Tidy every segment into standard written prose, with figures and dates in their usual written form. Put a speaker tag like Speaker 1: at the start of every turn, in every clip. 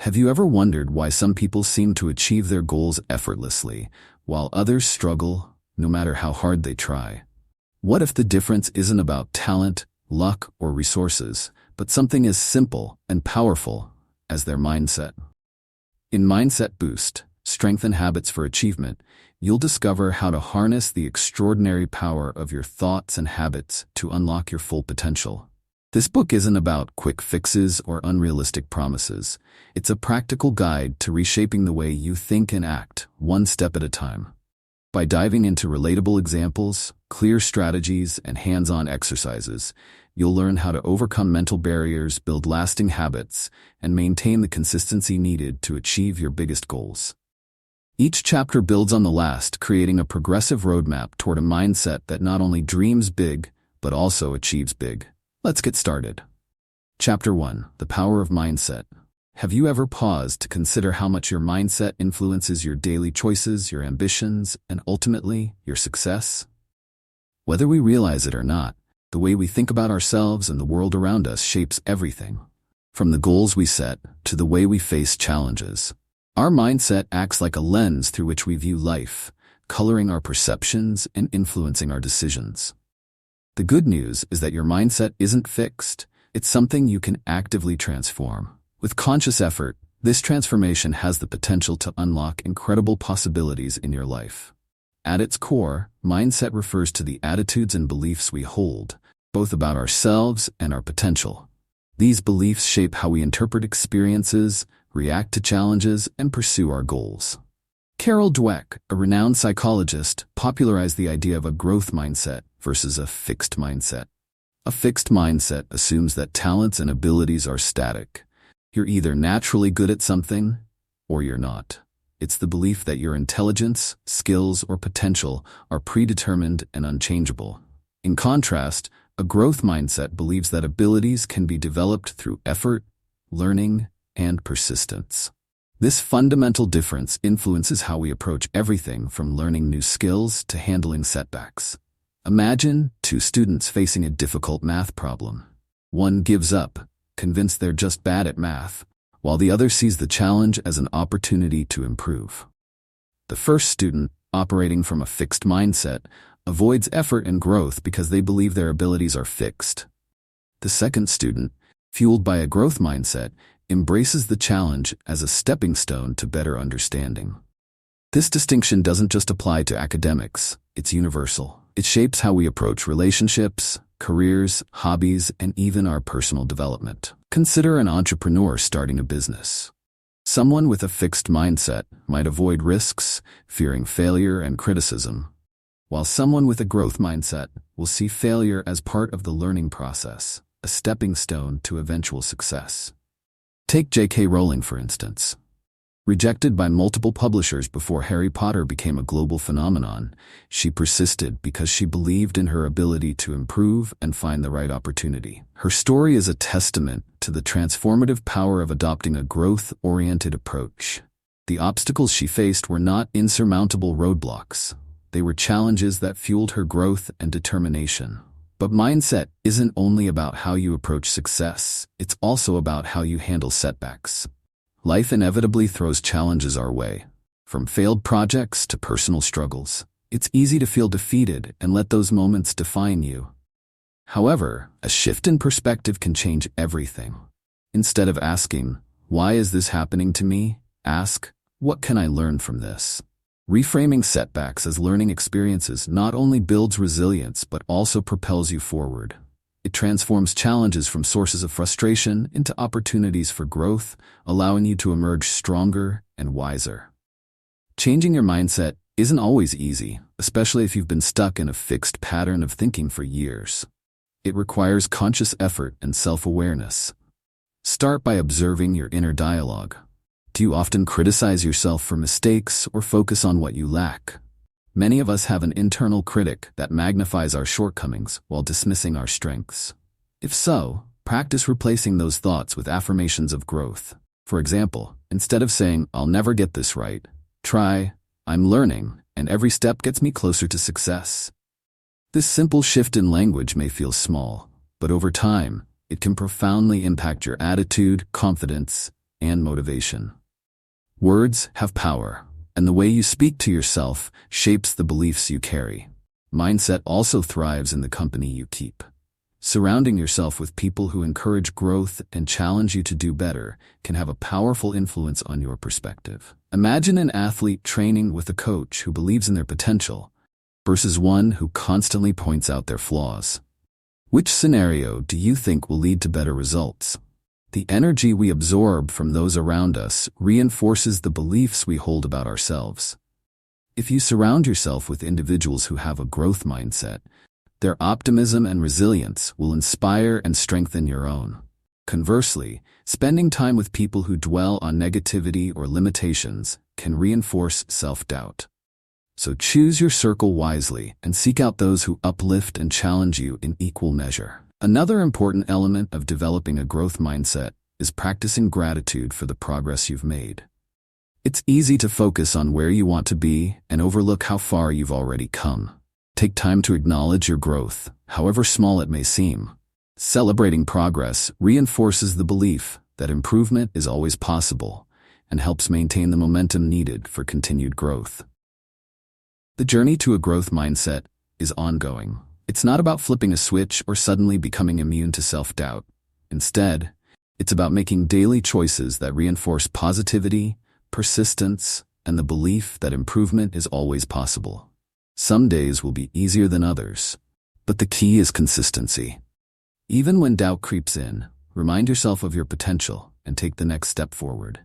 Speaker 1: Have you ever wondered why some people seem to achieve their goals effortlessly, while others struggle, no matter how hard they try? What if the difference isn't about talent, luck, or resources, but something as simple and powerful as their mindset? In Mindset Boost, Strengthen Habits for Achievement, you'll discover how to harness the extraordinary power of your thoughts and habits to unlock your full potential. This book isn't about quick fixes or unrealistic promises. It's a practical guide to reshaping the way you think and act, one step at a time. By diving into relatable examples, clear strategies, and hands-on exercises, you'll learn how to overcome mental barriers, build lasting habits, and maintain the consistency needed to achieve your biggest goals. Each chapter builds on the last, creating a progressive roadmap toward a mindset that not only dreams big, but also achieves big. Let's get started. Chapter 1: The Power of Mindset. Have you ever paused to consider how much your mindset influences your daily choices, your ambitions, and ultimately, your success? Whether we realize it or not, the way we think about ourselves and the world around us shapes everything. From the goals we set to the way we face challenges. Our mindset acts like a lens through which we view life, coloring our perceptions and influencing our decisions. The good news is that your mindset isn't fixed. It's something you can actively transform. With conscious effort, this transformation has the potential to unlock incredible possibilities in your life. At its core, mindset refers to the attitudes and beliefs we hold, both about ourselves and our potential. These beliefs shape how we interpret experiences, react to challenges, and pursue our goals. Carol Dweck, a renowned psychologist, popularized the idea of a growth mindset versus a fixed mindset. A fixed mindset assumes that talents and abilities are static. You're either naturally good at something, or you're not. It's the belief that your intelligence, skills, or potential are predetermined and unchangeable. In contrast, a growth mindset believes that abilities can be developed through effort, learning, and persistence. This fundamental difference influences how we approach everything from learning new skills to handling setbacks. Imagine two students facing a difficult math problem. One gives up, convinced they're just bad at math, while the other sees the challenge as an opportunity to improve. The first student, operating from a fixed mindset, avoids effort and growth because they believe their abilities are fixed. The second student, fueled by a growth mindset, embraces the challenge as a stepping stone to better understanding. This distinction doesn't just apply to academics, it's universal. It shapes how we approach relationships, careers, hobbies, and even our personal development. Consider an entrepreneur starting a business. Someone with a fixed mindset might avoid risks, fearing failure and criticism, while someone with a growth mindset will see failure as part of the learning process, a stepping stone to eventual success. Take J.K. Rowling, for instance. Rejected by multiple publishers before Harry Potter became a global phenomenon, she persisted because she believed in her ability to improve and find the right opportunity. Her story is a testament to the transformative power of adopting a growth-oriented approach. The obstacles she faced were not insurmountable roadblocks. They were challenges that fueled her growth and determination. But mindset isn't only about how you approach success, it's also about how you handle setbacks. Life inevitably throws challenges our way, from failed projects to personal struggles. It's easy to feel defeated and let those moments define you. However, a shift in perspective can change everything. Instead of asking, "Why is this happening to me?" ask, "What can I learn from this?" Reframing setbacks as learning experiences not only builds resilience but also propels you forward. It transforms challenges from sources of frustration into opportunities for growth, allowing you to emerge stronger and wiser. Changing your mindset isn't always easy, especially if you've been stuck in a fixed pattern of thinking for years. It requires conscious effort and self-awareness. Start by observing your inner dialogue. Do you often criticize yourself for mistakes or focus on what you lack? Many of us have an internal critic that magnifies our shortcomings while dismissing our strengths. If so, practice replacing those thoughts with affirmations of growth. For example, instead of saying, "I'll never get this right," try, "I'm learning, and every step gets me closer to success." This simple shift in language may feel small, but over time, it can profoundly impact your attitude, confidence, and motivation. Words have power, and the way you speak to yourself shapes the beliefs you carry. Mindset also thrives in the company you keep. Surrounding yourself with people who encourage growth and challenge you to do better can have a powerful influence on your perspective. Imagine an athlete training with a coach who believes in their potential versus one who constantly points out their flaws. Which scenario do you think will lead to better results? The energy we absorb from those around us reinforces the beliefs we hold about ourselves. If you surround yourself with individuals who have a growth mindset, their optimism and resilience will inspire and strengthen your own. Conversely, spending time with people who dwell on negativity or limitations can reinforce self-doubt. So choose your circle wisely and seek out those who uplift and challenge you in equal measure. Another important element of developing a growth mindset is practicing gratitude for the progress you've made. It's easy to focus on where you want to be and overlook how far you've already come. Take time to acknowledge your growth, however small it may seem. Celebrating progress reinforces the belief that improvement is always possible and helps maintain the momentum needed for continued growth. The journey to a growth mindset is ongoing. It's not about flipping a switch or suddenly becoming immune to self-doubt. Instead, it's about making daily choices that reinforce positivity, persistence, and the belief that improvement is always possible. Some days will be easier than others, but the key is consistency. Even when doubt creeps in, remind yourself of your potential and take the next step forward.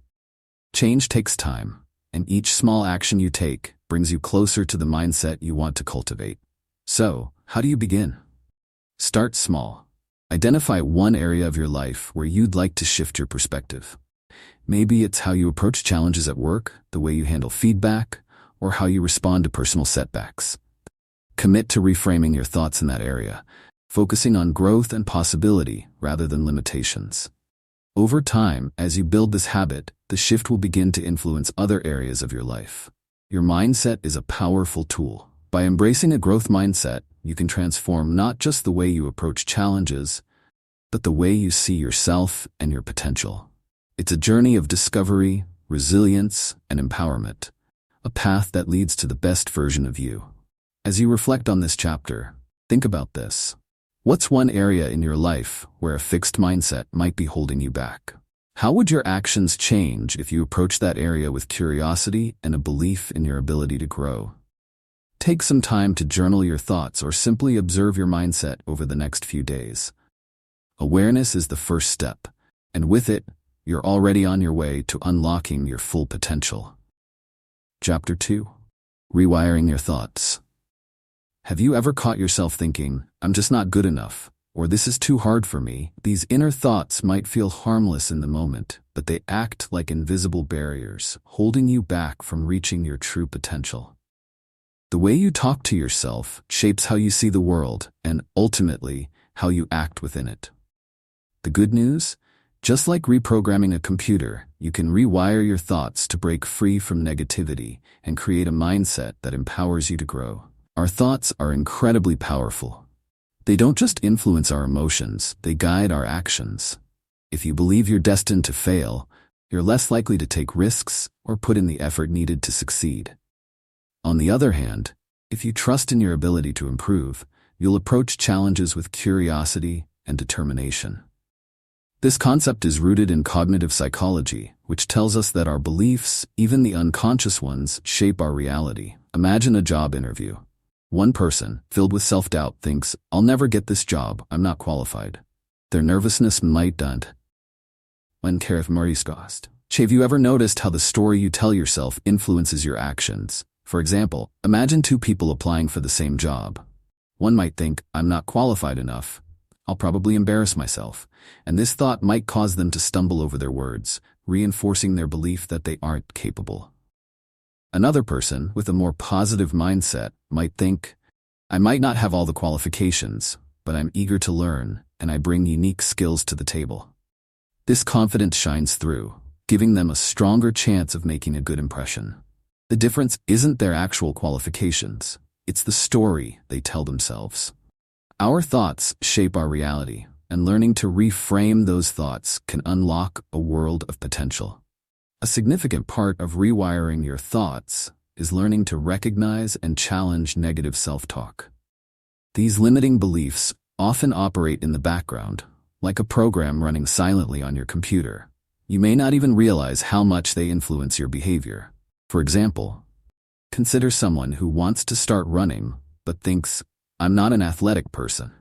Speaker 1: Change takes time, and each small action you take brings you closer to the mindset you want to cultivate. So, how do you begin? Start small. Identify one area of your life where you'd like to shift your perspective. Maybe it's how you approach challenges at work, the way you handle feedback, or how you respond to personal setbacks. Commit to reframing your thoughts in that area, focusing on growth and possibility rather than limitations. Over time, as you build this habit, the shift will begin to influence other areas of your life. Your mindset is a powerful tool. By embracing a growth mindset, you can transform not just the way you approach challenges, but the way you see yourself and your potential. It's a journey of discovery, resilience, and empowerment, a path that leads to the best version of you. As you reflect on this chapter, think about this. What's one area in your life where a fixed mindset might be holding you back? How would your actions change if you approach that area with curiosity and a belief in your ability to grow? Take some time to journal your thoughts or simply observe your mindset over the next few days. Awareness is the first step, and with it, you're already on your way to unlocking your full potential. Chapter 2. Rewiring your thoughts. Have you ever caught yourself thinking, "I'm just not good enough," or "this is too hard for me"? These inner thoughts might feel harmless in the moment, but they act like invisible barriers, holding you back from reaching your true potential. The way you talk to yourself shapes how you see the world and, ultimately, how you act within it. The good news? Just like reprogramming a computer, you can rewire your thoughts to break free from negativity and create a mindset that empowers you to grow. Our thoughts are incredibly powerful. They don't just influence our emotions, they guide our actions. If you believe you're destined to fail, you're less likely to take risks or put in the effort needed to succeed. On the other hand, if you trust in your ability to improve, you'll approach challenges with curiosity and determination. This concept is rooted in cognitive psychology, which tells us that our beliefs, even the unconscious ones, shape our reality. Imagine a job interview. One person, filled with self-doubt, thinks, "I'll never get this job, I'm not qualified." Their nervousness might dunt. Have you ever noticed how the story you tell yourself influences your actions? For example, imagine two people applying for the same job. One might think, "I'm not qualified enough. I'll probably embarrass myself," and this thought might cause them to stumble over their words, reinforcing their belief that they aren't capable. Another person, with a more positive mindset, might think, "I might not have all the qualifications, but I'm eager to learn, and I bring unique skills to the table." This confidence shines through, giving them a stronger chance of making a good impression. The difference isn't their actual qualifications, it's the story they tell themselves. Our thoughts shape our reality. and learning to reframe those thoughts can unlock a world of potential. A significant part of rewiring your thoughts is learning to recognize and challenge negative self-talk. These limiting beliefs often operate in the background, like a program running silently on your computer. You may not even realize how much they influence your behavior. For example, consider someone who wants to start running but thinks, "I'm not an athletic person."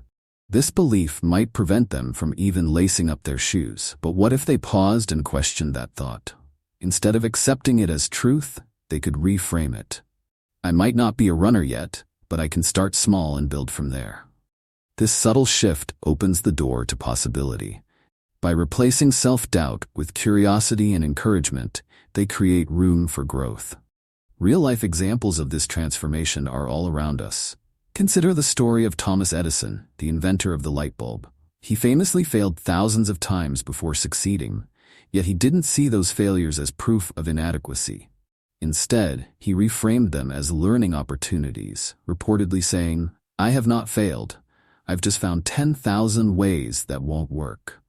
Speaker 1: This belief might prevent them from even lacing up their shoes. But what if they paused and questioned that thought? Instead of accepting it as truth, they could reframe it. "I might not be a runner yet, but I can start small and build from there." This subtle shift opens the door to possibility. By replacing self-doubt with curiosity and encouragement, they create room for growth. Real-life examples of this transformation are all around us. Consider the story of Thomas Edison, the inventor of the light bulb. He famously failed thousands of times before succeeding, yet he didn't see those failures as proof of inadequacy. Instead, he reframed them as learning opportunities, reportedly saying, "I have not failed. I've just found 10,000 ways that won't work."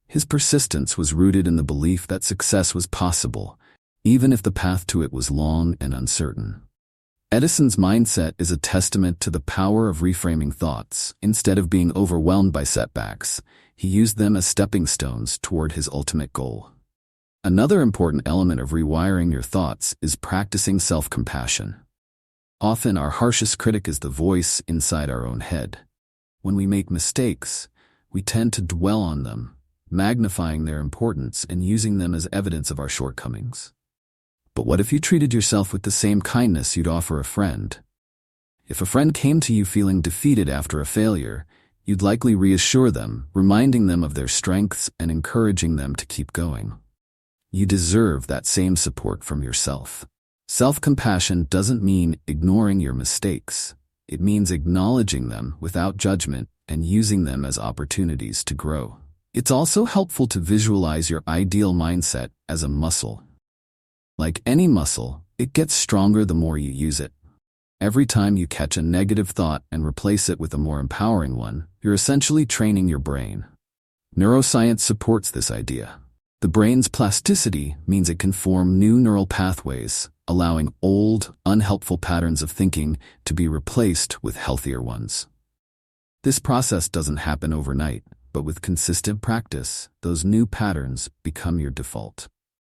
Speaker 1: His persistence was rooted in the belief that success was possible, even if the path to it was long and uncertain. Edison's mindset is a testament to the power of reframing thoughts. Instead of being overwhelmed by setbacks, he used them as stepping stones toward his ultimate goal. Another important element of rewiring your thoughts is practicing self-compassion. Often our harshest critic is the voice inside our own head. When we make mistakes, we tend to dwell on them, magnifying their importance and using them as evidence of our shortcomings. But what if you treated yourself with the same kindness you'd offer a friend? If a friend came to you feeling defeated after a failure, you'd likely reassure them, reminding them of their strengths and encouraging them to keep going. You deserve that same support from yourself. Self-compassion doesn't mean ignoring your mistakes. It means acknowledging them without judgment and using them as opportunities to grow. It's also helpful to visualize your ideal mindset as a muscle. Like any muscle, it gets stronger the more you use it. Every time you catch a negative thought and replace it with a more empowering one, you're essentially training your brain. Neuroscience supports this idea. The brain's plasticity means it can form new neural pathways, allowing old, unhelpful patterns of thinking to be replaced with healthier ones. This process doesn't happen overnight, but with consistent practice, those new patterns become your default.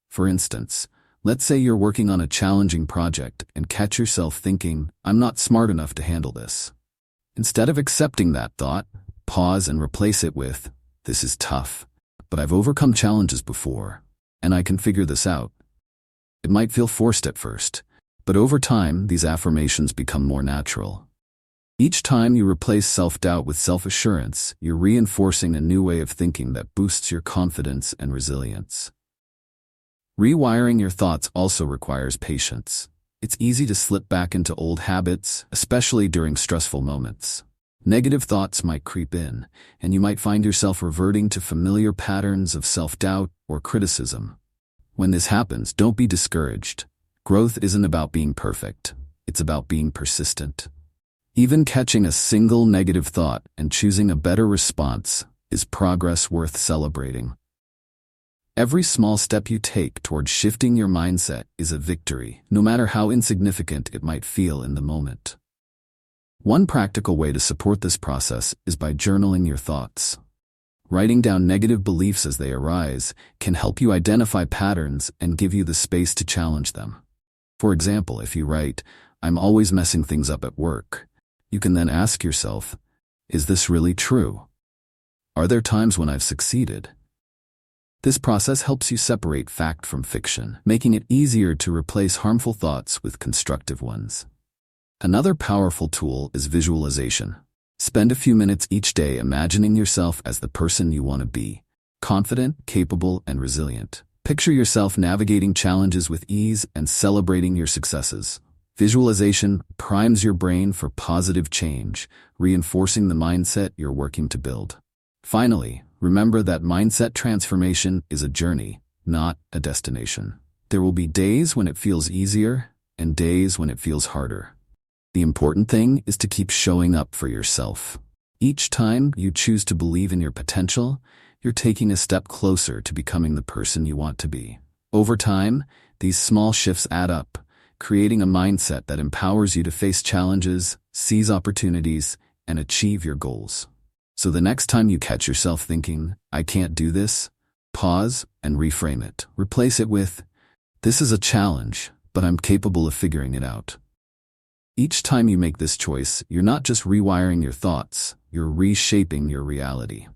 Speaker 1: For instance, let's say you're working on a challenging project and catch yourself thinking, "I'm not smart enough to handle this." Instead of accepting that thought, pause and replace it with, "This is tough, but I've overcome challenges before, and I can figure this out." It might feel forced at first, but over time, these affirmations become more natural. Each time you replace self-doubt with self-assurance, you're reinforcing a new way of thinking that boosts your confidence and resilience. Rewiring your thoughts also requires patience. It's easy to slip back into old habits, especially during stressful moments. Negative thoughts might creep in, and you might find yourself reverting to familiar patterns of self-doubt or criticism. When this happens, don't be discouraged. Growth isn't about being perfect. It's about being persistent. Even catching a single negative thought and choosing a better response is progress worth celebrating. Every small step you take toward shifting your mindset is a victory, no matter how insignificant it might feel in the moment. One practical way to support this process is by journaling your thoughts. Writing down negative beliefs as they arise can help you identify patterns and give you the space to challenge them. For example, if you write, "I'm always messing things up at work," you can then ask yourself, "Is this really true? Are there times when I've succeeded?" This process helps you separate fact from fiction, making it easier to replace harmful thoughts with constructive ones. Another powerful tool is visualization. Spend a few minutes each day imagining yourself as the person you want to be, confident, capable, and resilient. Picture yourself navigating challenges with ease and celebrating your successes. Visualization primes your brain for positive change, reinforcing the mindset you're working to build. Finally, remember that mindset transformation is a journey, not a destination. There will be days when it feels easier and days when it feels harder. The important thing is to keep showing up for yourself. Each time you choose to believe in your potential, you're taking a step closer to becoming the person you want to be. Over time, these small shifts add up, creating a mindset that empowers you to face challenges, seize opportunities, and achieve your goals. So the next time you catch yourself thinking, "I can't do this," pause and reframe it. Replace it with, "This is a challenge, but I'm capable of figuring it out." Each time you make this choice, you're not just rewiring your thoughts, you're reshaping your reality.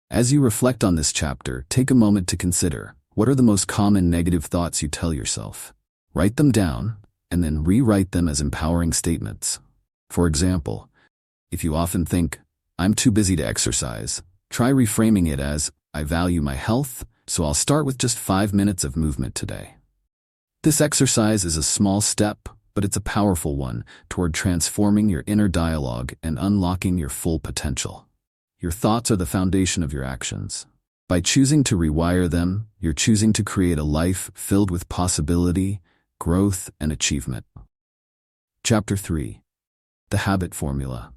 Speaker 1: As you reflect on this chapter, take a moment to consider, what are the most common negative thoughts you tell yourself? Write them down, and then rewrite them as empowering statements. For example, if you often think, "I'm too busy to exercise," try reframing it as, "I value my health, so I'll start with just 5 minutes of movement today." This exercise is a small step, but it's a powerful one toward transforming your inner dialogue and unlocking your full potential. Your thoughts are the foundation of your actions. By choosing to rewire them, you're choosing to create a life filled with possibility, growth, and achievement. Chapter 3. The Habit Formula.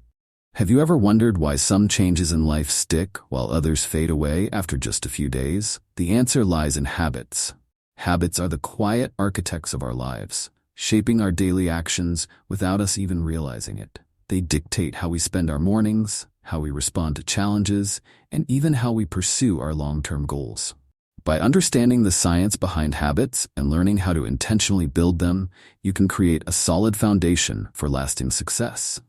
Speaker 1: Have you ever wondered why some changes in life stick while others fade away after just a few days? The answer lies in habits. Habits are the quiet architects of our lives, shaping our daily actions without us even realizing it. They dictate how we spend our mornings, how we respond to challenges, and even how we pursue our long-term goals. By understanding the science behind habits and learning how to intentionally build them, you can create a solid foundation for lasting success.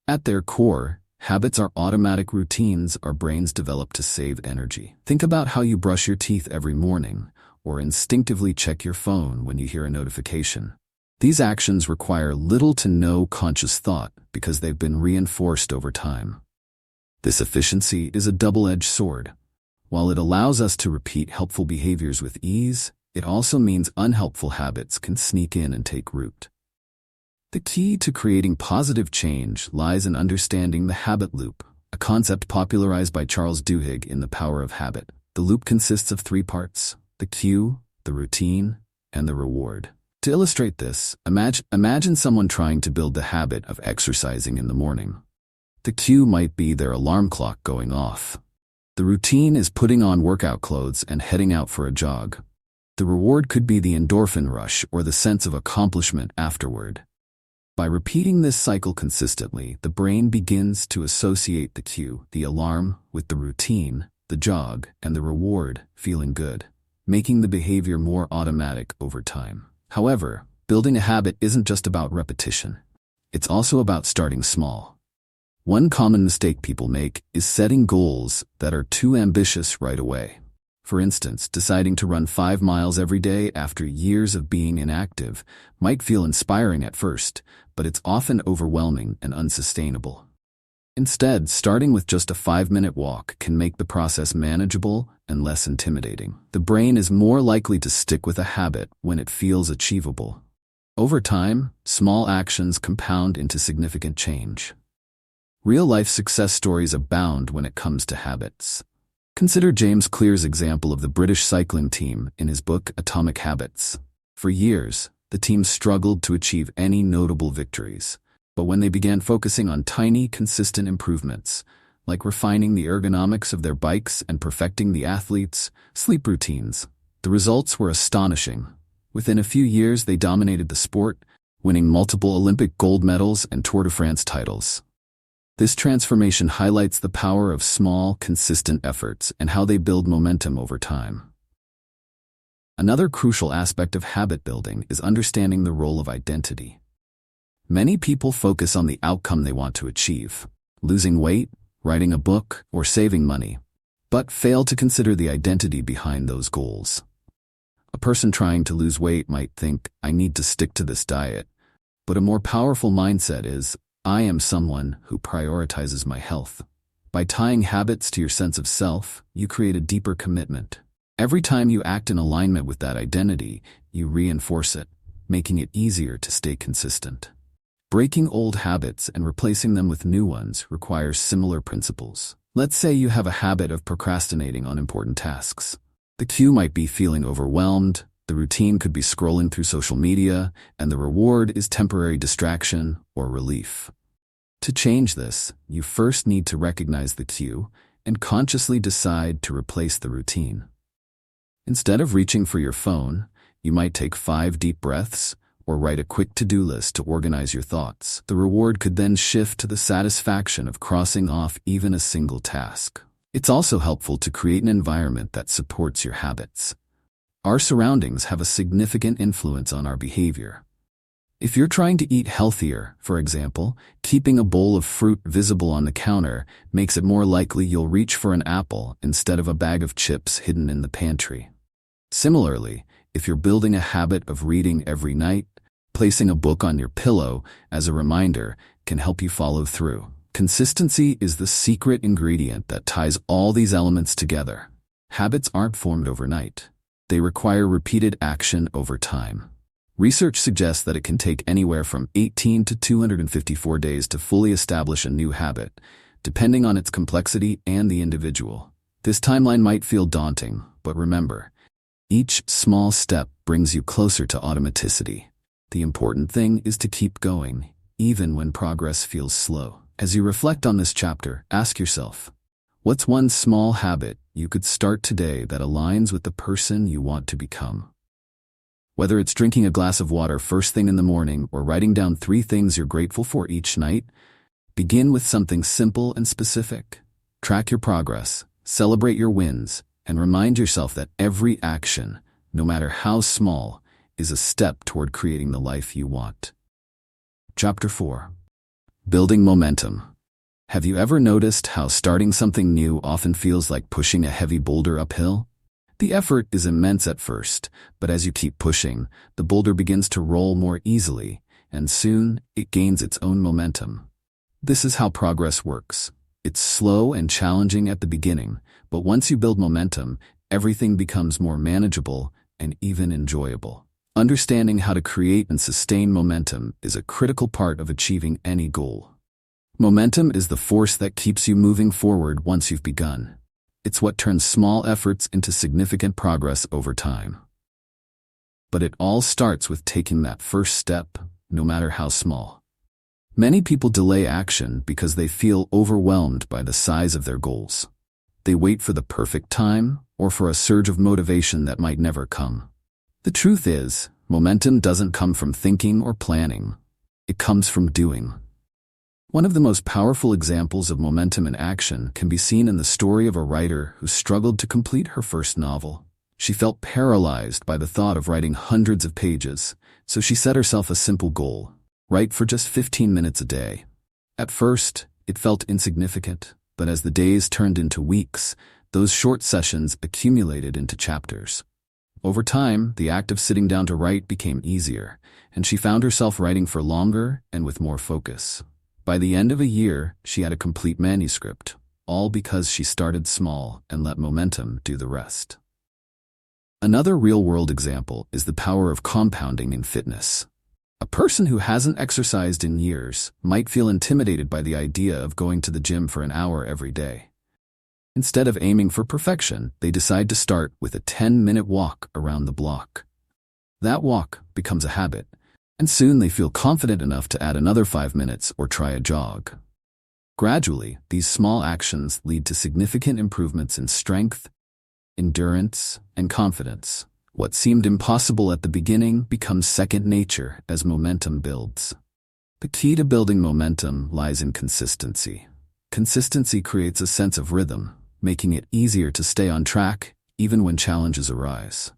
Speaker 1: At their core, habits are automatic routines our brains develop to save energy. Think about how you brush your teeth every morning, or instinctively check your phone when you hear a notification. These actions require little to no conscious thought because they've been reinforced over time. This efficiency is a double-edged sword. While it allows us to repeat helpful behaviors with ease, it also means unhelpful habits can sneak in and take root. The key to creating positive change lies in understanding the habit loop, a concept popularized by Charles Duhigg in The Power of Habit. The loop consists of 3 parts: the cue, the routine, and the reward. To illustrate this, imagine someone trying to build the habit of exercising in the morning. The cue might be their alarm clock going off. The routine is putting on workout clothes and heading out for a jog. The reward could be the endorphin rush or the sense of accomplishment afterward. By repeating this cycle consistently, the brain begins to associate the cue, the alarm, with the routine, the jog, and the reward, feeling good, making the behavior more automatic over time. However, building a habit isn't just about repetition. It's also about starting small. One common mistake people make is setting goals that are too ambitious right away. For instance, deciding to run 5 miles every day after years of being inactive might feel inspiring at first, but it's often overwhelming and unsustainable. Instead, starting with just a 5-minute walk can make the process manageable and less intimidating. The brain is more likely to stick with a habit when it feels achievable. Over time, small actions compound into significant change. Real-life success stories abound when it comes to habits. Consider James Clear's example of the British cycling team in his book Atomic Habits. For years, the team struggled to achieve any notable victories, but when they began focusing on tiny, consistent improvements, like refining the ergonomics of their bikes and perfecting the athletes' sleep routines, the results were astonishing. Within a few years, they dominated the sport, winning multiple Olympic gold medals and Tour de France titles. This transformation highlights the power of small, consistent efforts and how they build momentum over time. Another crucial aspect of habit building is understanding the role of identity. Many people focus on the outcome they want to achieve, losing weight, writing a book, or saving money, but fail to consider the identity behind those goals. A person trying to lose weight might think, "I need to stick to this diet," but a more powerful mindset is, "I am someone who prioritizes my health." By tying habits to your sense of self, you create a deeper commitment. Every time you act in alignment with that identity, you reinforce it, making it easier to stay consistent. Breaking old habits and replacing them with new ones requires similar principles. Let's say you have a habit of procrastinating on important tasks. The cue might be feeling overwhelmed, the routine could be scrolling through social media, and the reward is temporary distraction or relief. To change this, you first need to recognize the cue and consciously decide to replace the routine. Instead of reaching for your phone, you might take 5 deep breaths or write a quick to-do list to organize your thoughts. The reward could then shift to the satisfaction of crossing off even a single task. It's also helpful to create an environment that supports your habits. Our surroundings have a significant influence on our behavior. If you're trying to eat healthier, for example, keeping a bowl of fruit visible on the counter makes it more likely you'll reach for an apple instead of a bag of chips hidden in the pantry. Similarly, if you're building a habit of reading every night, placing a book on your pillow as a reminder can help you follow through. Consistency is the secret ingredient that ties all these elements together. Habits aren't formed overnight. They require repeated action over time. Research suggests that it can take anywhere from 18 to 254 days to fully establish a new habit, depending on its complexity and the individual. This timeline might feel daunting, but remember, each small step brings you closer to automaticity. The important thing is to keep going, even when progress feels slow. As you reflect on this chapter, ask yourself, what's one small habit you could start today that aligns with the person you want to become? Whether it's drinking a glass of water first thing in the morning or writing down 3 things you're grateful for each night, begin with something simple and specific. Track your progress, celebrate your wins, and remind yourself that every action, no matter how small, is a step toward creating the life you want. Chapter 4. Building momentum. Have you ever noticed how starting something new often feels like pushing a heavy boulder uphill? The effort is immense at first, but as you keep pushing, the boulder begins to roll more easily, and soon it gains its own momentum. This is how progress works. It's slow and challenging at the beginning, but once you build momentum, everything becomes more manageable and even enjoyable. Understanding how to create and sustain momentum is a critical part of achieving any goal. Momentum is the force that keeps you moving forward once you've begun. It's what turns small efforts into significant progress over time. But it all starts with taking that first step, no matter how small. Many people delay action because they feel overwhelmed by the size of their goals. They wait for the perfect time or for a surge of motivation that might never come. The truth is, momentum doesn't come from thinking or planning. It comes from doing. One of the most powerful examples of momentum in action can be seen in the story of a writer who struggled to complete her first novel. She felt paralyzed by the thought of writing hundreds of pages, so she set herself a simple goal: write for just 15 minutes a day. At first, it felt insignificant, but as the days turned into weeks, those short sessions accumulated into chapters. Over time, the act of sitting down to write became easier, and she found herself writing for longer and with more focus. By the end of a year, she had a complete manuscript, all because she started small and let momentum do the rest. Another real-world example is the power of compounding in fitness. A person who hasn't exercised in years might feel intimidated by the idea of going to the gym for an hour every day. Instead of aiming for perfection, they decide to start with a 10-minute walk around the block. That walk becomes a habit, and soon they feel confident enough to add another 5 minutes or try a jog. Gradually, these small actions lead to significant improvements in strength, endurance, and confidence. What seemed impossible at the beginning becomes second nature as momentum builds. The key to building momentum lies in consistency. Consistency creates a sense of rhythm, making it easier to stay on track even when challenges arise.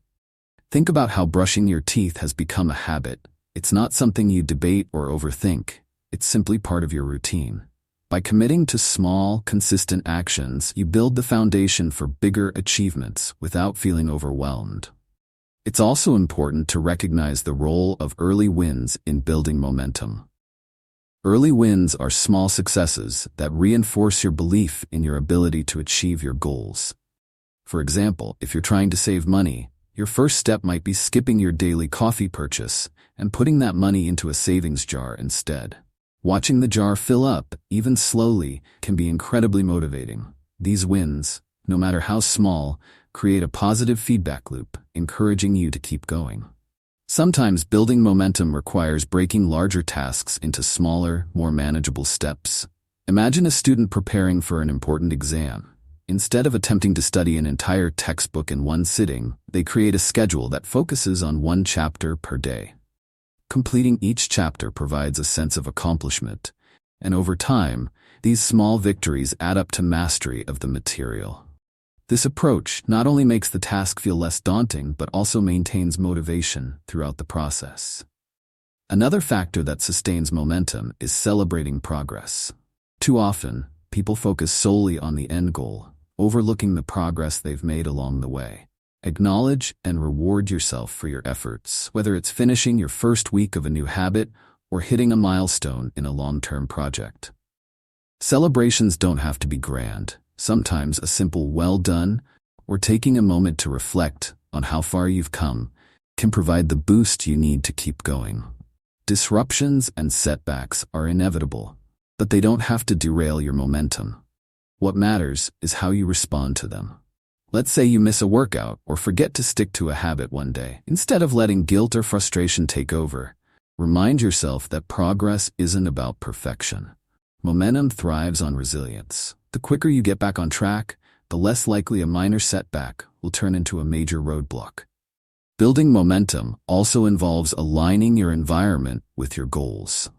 Speaker 1: Think about how brushing your teeth has become a habit. It's not something you debate or overthink. It's simply part of your routine. By committing to small, consistent actions, you build the foundation for bigger achievements without feeling overwhelmed. It's also important to recognize the role of early wins in building momentum. Early wins are small successes that reinforce your belief in your ability to achieve your goals. For example, if you're trying to save money, your first step might be skipping your daily coffee purchase and putting that money into a savings jar instead. Watching the jar fill up, even slowly, can be incredibly motivating. These wins, no matter how small, create a positive feedback loop, encouraging you to keep going. Sometimes building momentum requires breaking larger tasks into smaller, more manageable steps. Imagine a student preparing for an important exam. Instead of attempting to study an entire textbook in one sitting, they create a schedule that focuses on one chapter per day. Completing each chapter provides a sense of accomplishment, and over time, these small victories add up to mastery of the material. This approach not only makes the task feel less daunting, but also maintains motivation throughout the process. Another factor that sustains momentum is celebrating progress. Too often, people focus solely on the end goal, overlooking the progress they've made along the way. Acknowledge and reward yourself for your efforts, whether it's finishing your first week of a new habit or hitting a milestone in a long-term project. Celebrations don't have to be grand. Sometimes a simple well done or taking a moment to reflect on how far you've come can provide the boost you need to keep going. Disruptions and setbacks are inevitable, but they don't have to derail your momentum. What matters is how you respond to them. Let's say you miss a workout or forget to stick to a habit one day. Instead of letting guilt or frustration take over, remind yourself that progress isn't about perfection. Momentum thrives on resilience. The quicker you get back on track, the less likely a minor setback will turn into a major roadblock. Building momentum also involves aligning your environment with your goals.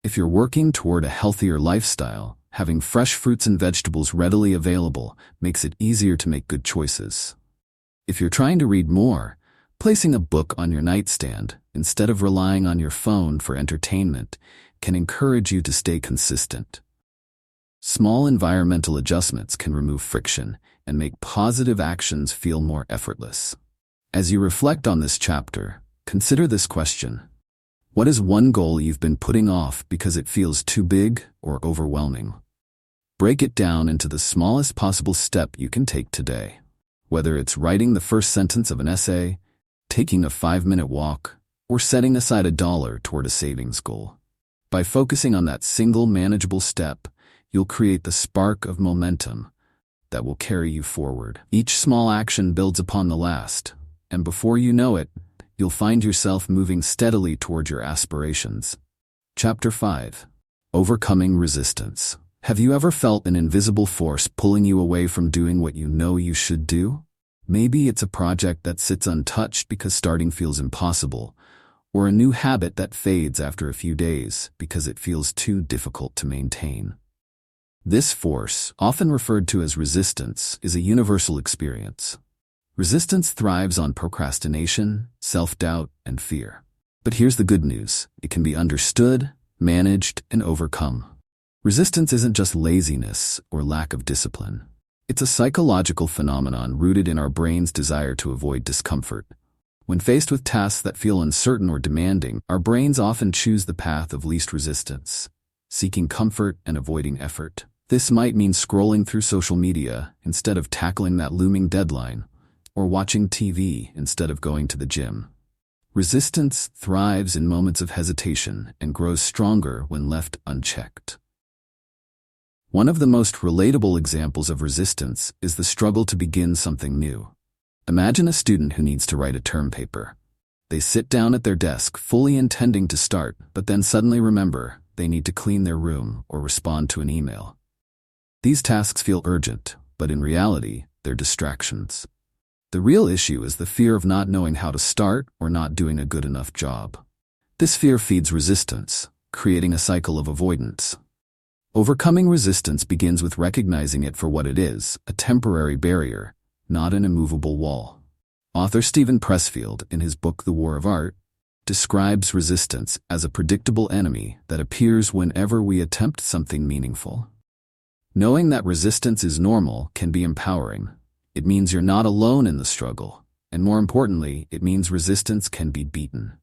Speaker 1: If you're working toward a healthier lifestyle, having fresh fruits and vegetables readily available makes it easier to make good choices. If you're trying to read more, placing a book on your nightstand instead of relying on your phone for entertainment can encourage you to stay consistent. Small environmental adjustments can remove friction and make positive actions feel more effortless. As you reflect on this chapter, consider this question. What is one goal you've been putting off because it feels too big or overwhelming? Break it down into the smallest possible step you can take today. Whether it's writing the first sentence of an essay, taking a 5-minute walk, or setting aside $1 toward a savings goal. By focusing on that single manageable step, you'll create the spark of momentum that will carry you forward. Each small action builds upon the last, and before you know it, you'll find yourself moving steadily toward your aspirations. Chapter 5. Overcoming resistance. Have you ever felt an invisible force pulling you away from doing what you know you should do? Maybe it's a project that sits untouched because starting feels impossible, or a new habit that fades after a few days because it feels too difficult to maintain. This force, often referred to as resistance, is a universal experience. Resistance thrives on procrastination, self-doubt, and fear. But here's the good news. It can be understood, managed, and overcome. Resistance isn't just laziness or lack of discipline. It's a psychological phenomenon rooted in our brain's desire to avoid discomfort. When faced with tasks that feel uncertain or demanding, our brains often choose the path of least resistance, seeking comfort and avoiding effort. This might mean scrolling through social media instead of tackling that looming deadline, or watching TV instead of going to the gym. Resistance thrives in moments of hesitation and grows stronger when left unchecked. One of the most relatable examples of resistance is the struggle to begin something new. Imagine a student who needs to write a term paper. They sit down at their desk fully intending to start, but then suddenly remember they need to clean their room or respond to an email. These tasks feel urgent, but in reality, they're distractions. The real issue is the fear of not knowing how to start or not doing a good enough job. This fear feeds resistance, creating a cycle of avoidance. Overcoming resistance begins with recognizing it for what it is, a temporary barrier, not an immovable wall. Author Stephen Pressfield, in his book The War of Art, describes resistance as a predictable enemy that appears whenever we attempt something meaningful. Knowing that resistance is normal can be empowering. It means you're not alone in the struggle, and more importantly, it means resistance can be beaten.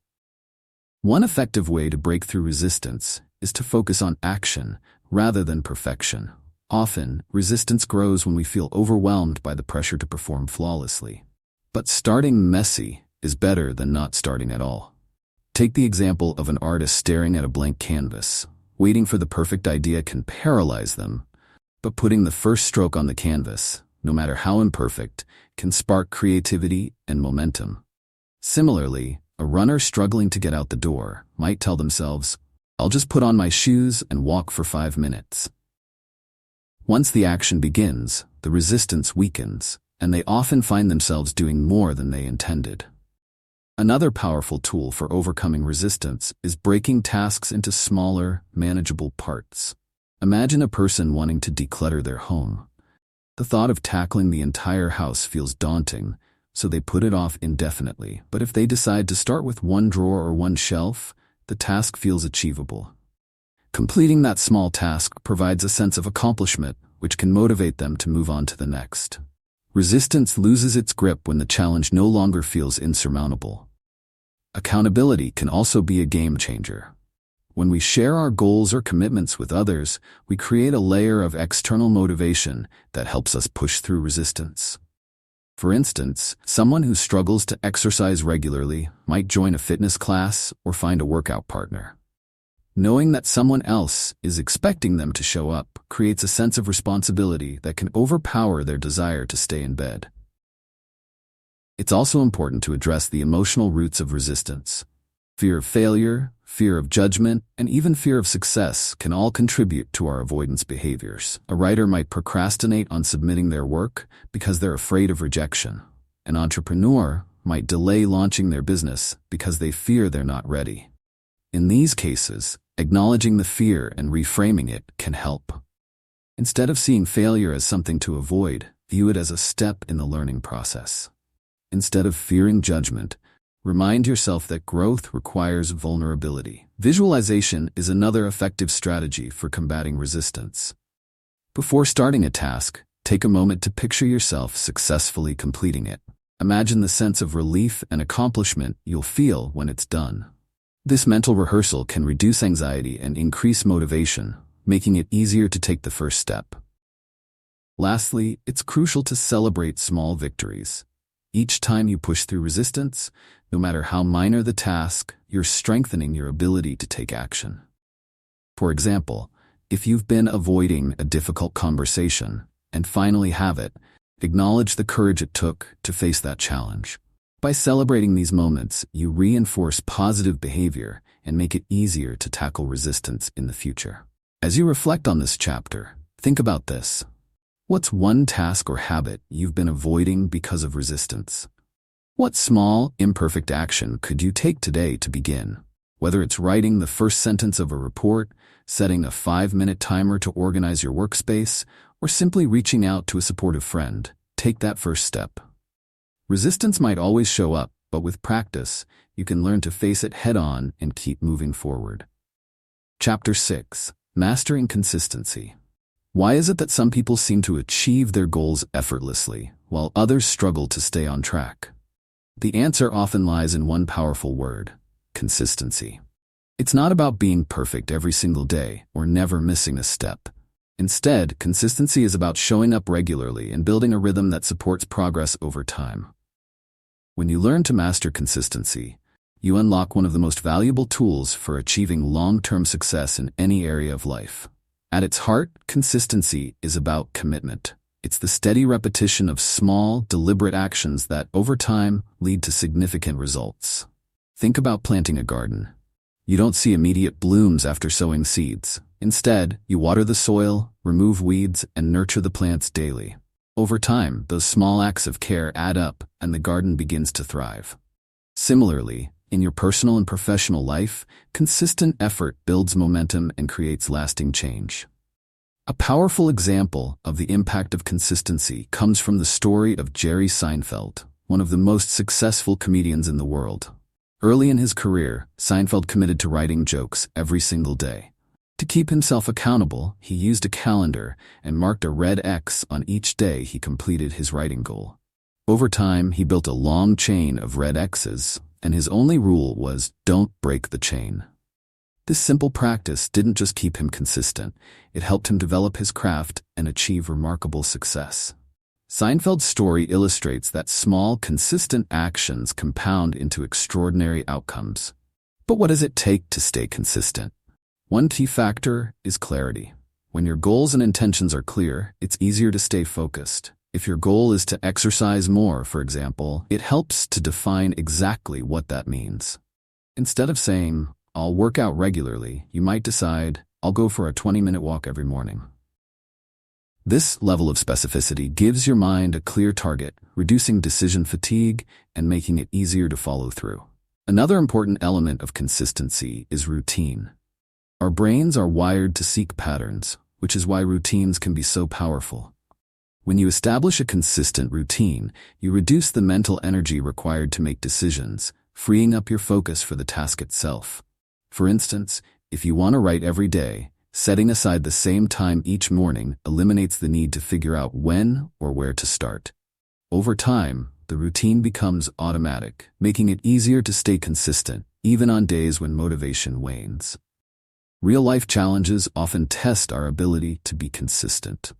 Speaker 1: One effective way to break through resistance is to focus on action rather than perfection. Often, resistance grows when we feel overwhelmed by the pressure to perform flawlessly. But starting messy is better than not starting at all. Take the example of an artist staring at a blank canvas. Waiting for the perfect idea can paralyze them, but putting the first stroke on the canvas, no matter how imperfect, can spark creativity and momentum. Similarly, A runner struggling to get out the door might tell themselves, "I'll just put on my shoes and walk for 5 minutes." Once the action begins, the resistance weakens, and they often find themselves doing more than they intended. Another powerful tool for overcoming resistance is breaking tasks into smaller, manageable parts. Imagine a person wanting to declutter their home. The thought of tackling the entire house feels daunting, so they put it off indefinitely. But if they decide to start with one drawer or one shelf, the task feels achievable. Completing that small task provides a sense of accomplishment, which can motivate them to move on to the next. Resistance loses its grip when the challenge no longer feels insurmountable. Accountability can also be a game changer. When we share our goals or commitments with others, we create a layer of external motivation that helps us push through resistance. For instance, someone who struggles to exercise regularly might join a fitness class or find a workout partner. Knowing that someone else is expecting them to show up creates a sense of responsibility that can overpower their desire to stay in bed. It's also important to address the emotional roots of resistance. Fear of failure, fear of judgment, and even fear of success can all contribute to our avoidance behaviors. A writer might procrastinate on submitting their work because they're afraid of rejection. An entrepreneur might delay launching their business because they fear they're not ready. In these cases, acknowledging the fear and reframing it can help. Instead of seeing failure as something to avoid, view it as a step in the learning process. Instead of fearing judgment, remind yourself that growth requires vulnerability. Visualization is another effective strategy for combating resistance. Before starting a task, take a moment to picture yourself successfully completing it. Imagine the sense of relief and accomplishment you'll feel when it's done. This mental rehearsal can reduce anxiety and increase motivation, making it easier to take the first step. Lastly, it's crucial to celebrate small victories. Each time you push through resistance, no matter how minor the task, you're strengthening your ability to take action. For example, if you've been avoiding a difficult conversation and finally have it, acknowledge the courage it took to face that challenge. By celebrating these moments, you reinforce positive behavior and make it easier to tackle resistance in the future. As you reflect on this chapter, think about this. What's one task or habit you've been avoiding because of resistance? What small, imperfect action could you take today to begin? Whether it's writing the first sentence of a report, setting a 5-minute timer to organize your workspace, or simply reaching out to a supportive friend, take that first step. Resistance might always show up, but with practice, you can learn to face it head-on and keep moving forward. Chapter 6. Mastering Consistency. Why is it that some people seem to achieve their goals effortlessly, while others struggle to stay on track? The answer often lies in one powerful word: consistency. It's not about being perfect every single day or never missing a step. Instead, consistency is about showing up regularly and building a rhythm that supports progress over time. When you learn to master consistency, you unlock one of the most valuable tools for achieving long-term success in any area of life. At its heart, consistency is about commitment. It's the steady repetition of small, deliberate actions that, over time, lead to significant results. Think about planting a garden. You don't see immediate blooms after sowing seeds. Instead, you water the soil, remove weeds, and nurture the plants daily. Over time, those small acts of care add up, and the garden begins to thrive. Similarly, in your personal and professional life, consistent effort builds momentum and creates lasting change. A powerful example of the impact of consistency comes from the story of Jerry Seinfeld, one of the most successful comedians in the world. Early in his career, Seinfeld committed to writing jokes every single day. To keep himself accountable, he used a calendar and marked a red X on each day he completed his writing goal. Over time, he built a long chain of red X's, and his only rule was, don't break the chain. This simple practice didn't just keep him consistent, it helped him develop his craft and achieve remarkable success. Seinfeld's story illustrates that small, consistent actions compound into extraordinary outcomes. But what does it take to stay consistent? One key factor is clarity. When your goals and intentions are clear, it's easier to stay focused. If your goal is to exercise more, for example, it helps to define exactly what that means. Instead of saying, "I'll work out regularly," you might decide, "I'll go for a 20-minute walk every morning." This level of specificity gives your mind a clear target, reducing decision fatigue and making it easier to follow through. Another important element of consistency is routine. Our brains are wired to seek patterns, which is why routines can be so powerful. When you establish a consistent routine, you reduce the mental energy required to make decisions, freeing up your focus for the task itself. For instance, if you want to write every day, setting aside the same time each morning eliminates the need to figure out when or where to start. Over time, the routine becomes automatic, making it easier to stay consistent, even on days when motivation wanes. Real-life challenges often test our ability to be consistent.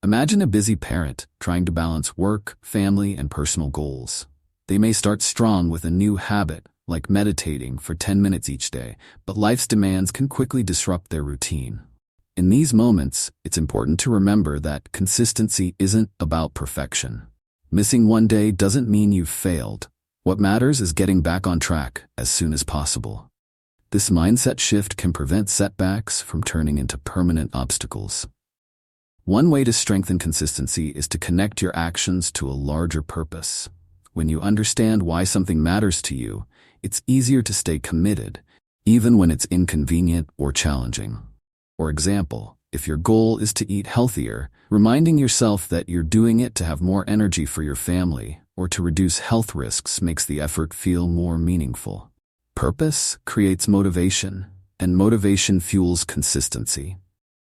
Speaker 1: Imagine a busy parent trying to balance work, family, and personal goals. They may start strong with a new habit, like meditating for 10 minutes each day, but life's demands can quickly disrupt their routine. In these moments, it's important to remember that consistency isn't about perfection. Missing one day doesn't mean you've failed. What matters is getting back on track as soon as possible. This mindset shift can prevent setbacks from turning into permanent obstacles. One way to strengthen consistency is to connect your actions to a larger purpose. When you understand why something matters to you, it's easier to stay committed, even when it's inconvenient or challenging. For example, if your goal is to eat healthier, reminding yourself that you're doing it to have more energy for your family or to reduce health risks makes the effort feel more meaningful. Purpose creates motivation, and motivation fuels consistency.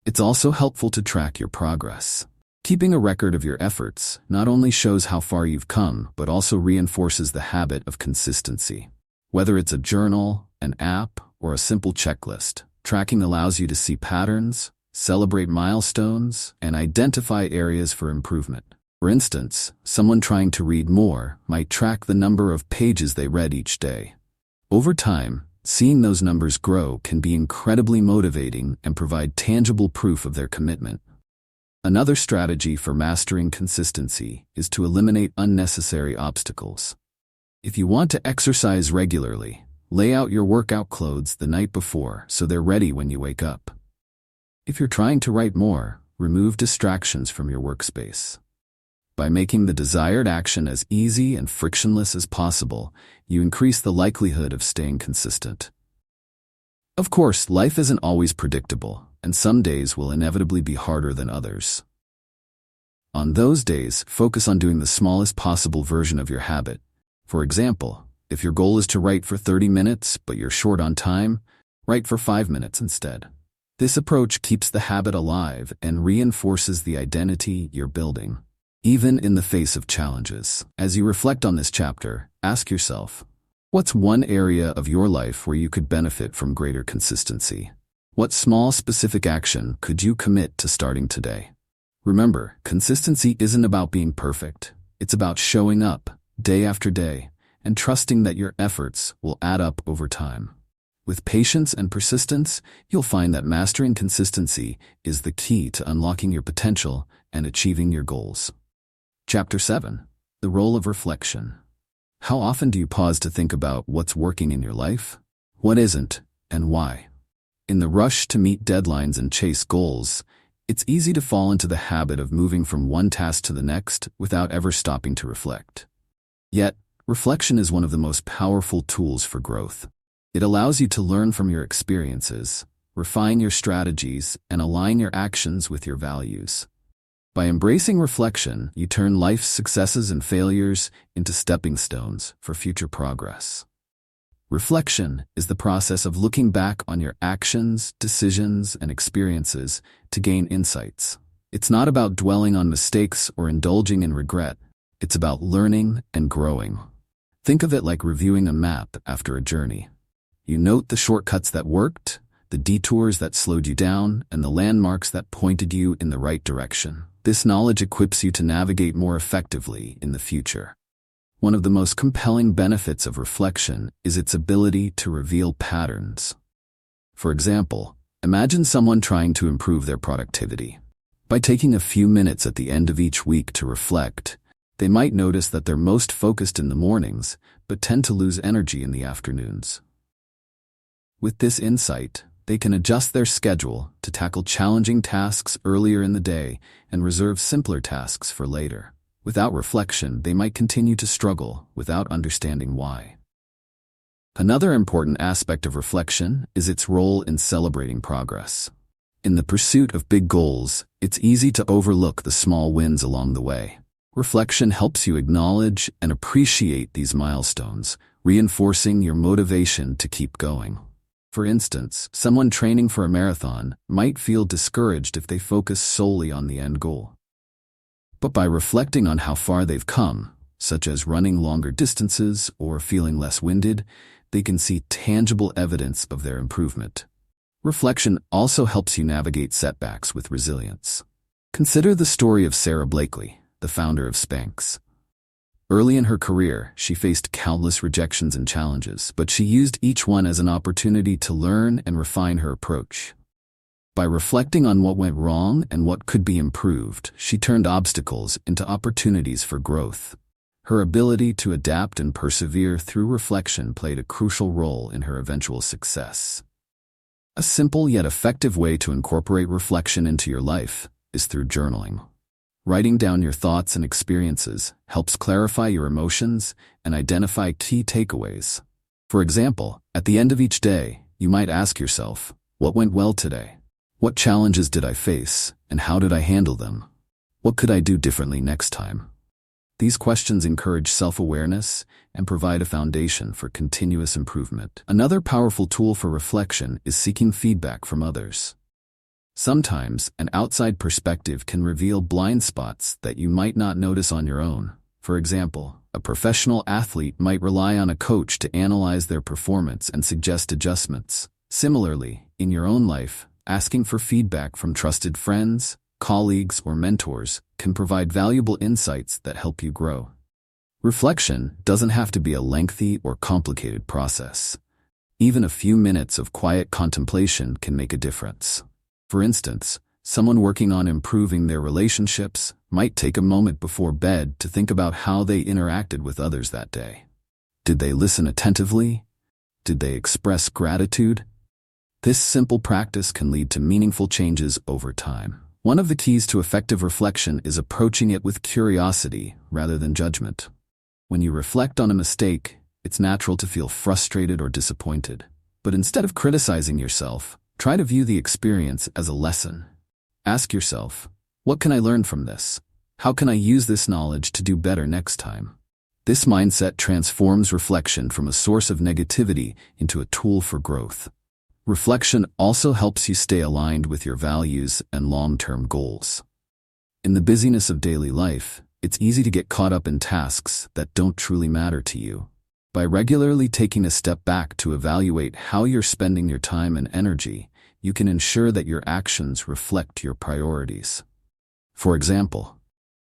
Speaker 1: It's also helpful to track your progress. Keeping a record of your efforts not only shows how far you've come, but also reinforces the habit of consistency. Whether it's a journal, an app, or a simple checklist, tracking allows you to see patterns, celebrate milestones, and identify areas for improvement. For instance, someone trying to read more might track the number of pages they read each day. Over time, seeing those numbers grow can be incredibly motivating and provide tangible proof of their commitment. Another strategy for mastering consistency is to eliminate unnecessary obstacles. If you want to exercise regularly, lay out your workout clothes the night before so they're ready when you wake up. If you're trying to write more, remove distractions from your workspace. By making the desired action as easy and frictionless as possible, you increase the likelihood of staying consistent. Of course, life isn't always predictable, and some days will inevitably be harder than others. On those days, focus on doing the smallest possible version of your habit. For example, if your goal is to write for 30 minutes but you're short on time, write for 5 minutes instead. This approach keeps the habit alive and reinforces the identity you're building, even in the face of challenges. As you reflect on this chapter, ask yourself, what's one area of your life where you could benefit from greater consistency? What small specific action could you commit to starting today? Remember, consistency isn't about being perfect. It's about showing up day after day and trusting that your efforts will add up over time. With patience and persistence, you'll find that mastering consistency is the key to unlocking your potential and achieving your goals. Chapter 7. The Role of Reflection. How often do you pause to think about what's working in your life, what isn't, and why? In the rush to meet deadlines and chase goals, it's easy to fall into the habit of moving from one task to the next without ever stopping to reflect. Yet, reflection is one of the most powerful tools for growth. It allows you to learn from your experiences, refine your strategies, and align your actions with your values. By embracing reflection, you turn life's successes and failures into stepping stones for future progress. Reflection is the process of looking back on your actions, decisions, and experiences to gain insights. It's not about dwelling on mistakes or indulging in regret. It's about learning and growing. Think of it like reviewing a map after a journey. You note the shortcuts that worked, the detours that slowed you down, and the landmarks that pointed you in the right direction. This knowledge equips you to navigate more effectively in the future. One of the most compelling benefits of reflection is its ability to reveal patterns. For example, imagine someone trying to improve their productivity. By By taking a few minutes at the end of each week to reflect, they might notice that they're most focused in the mornings, but tend to lose energy in the afternoons. With this insight, they can adjust their schedule to tackle challenging tasks earlier in the day and reserve simpler tasks for later. Without reflection, they might continue to struggle without understanding why. Another important aspect of reflection is its role in celebrating progress. In the pursuit of big goals, it's easy to overlook the small wins along the way. Reflection helps you acknowledge and appreciate these milestones, reinforcing your motivation to keep going. For instance, someone training for a marathon might feel discouraged if they focus solely on the end goal. But by reflecting on how far they've come, such as running longer distances or feeling less winded, they can see tangible evidence of their improvement. Reflection also helps you navigate setbacks with resilience. Consider the story of Sarah Blakely, the founder of Spanx. Early in her career, she faced countless rejections and challenges, but she used each one as an opportunity to learn and refine her approach. By reflecting on what went wrong and what could be improved, she turned obstacles into opportunities for growth. Her ability to adapt and persevere through reflection played a crucial role in her eventual success. A simple yet effective way to incorporate reflection into your life is through journaling. Writing down your thoughts and experiences helps clarify your emotions and identify key takeaways. For example, at the end of each day, you might ask yourself, what went well today? What challenges did I face, and how did I handle them? What could I do differently next time? These questions encourage self-awareness and provide a foundation for continuous improvement. Another powerful tool for reflection is seeking feedback from others. Sometimes, an outside perspective can reveal blind spots that you might not notice on your own. For example, a professional athlete might rely on a coach to analyze their performance and suggest adjustments. Similarly, in your own life, asking for feedback from trusted friends, colleagues, or mentors can provide valuable insights that help you grow. Reflection doesn't have to be a lengthy or complicated process. Even a few minutes of quiet contemplation can make a difference. For instance, someone working on improving their relationships might take a moment before bed to think about how they interacted with others that day. Did they listen attentively? Did they express gratitude? This simple practice can lead to meaningful changes over time. One of the keys to effective reflection is approaching it with curiosity rather than judgment. When you reflect on a mistake, it's natural to feel frustrated or disappointed. But instead of criticizing yourself, try to view the experience as a lesson. Ask yourself, what can I learn from this? How can I use this knowledge to do better next time? This mindset transforms reflection from a source of negativity into a tool for growth. Reflection also helps you stay aligned with your values and long-term goals. In the busyness of daily life, it's easy to get caught up in tasks that don't truly matter to you. By regularly taking a step back to evaluate how you're spending your time and energy, you can ensure that your actions reflect your priorities. For example,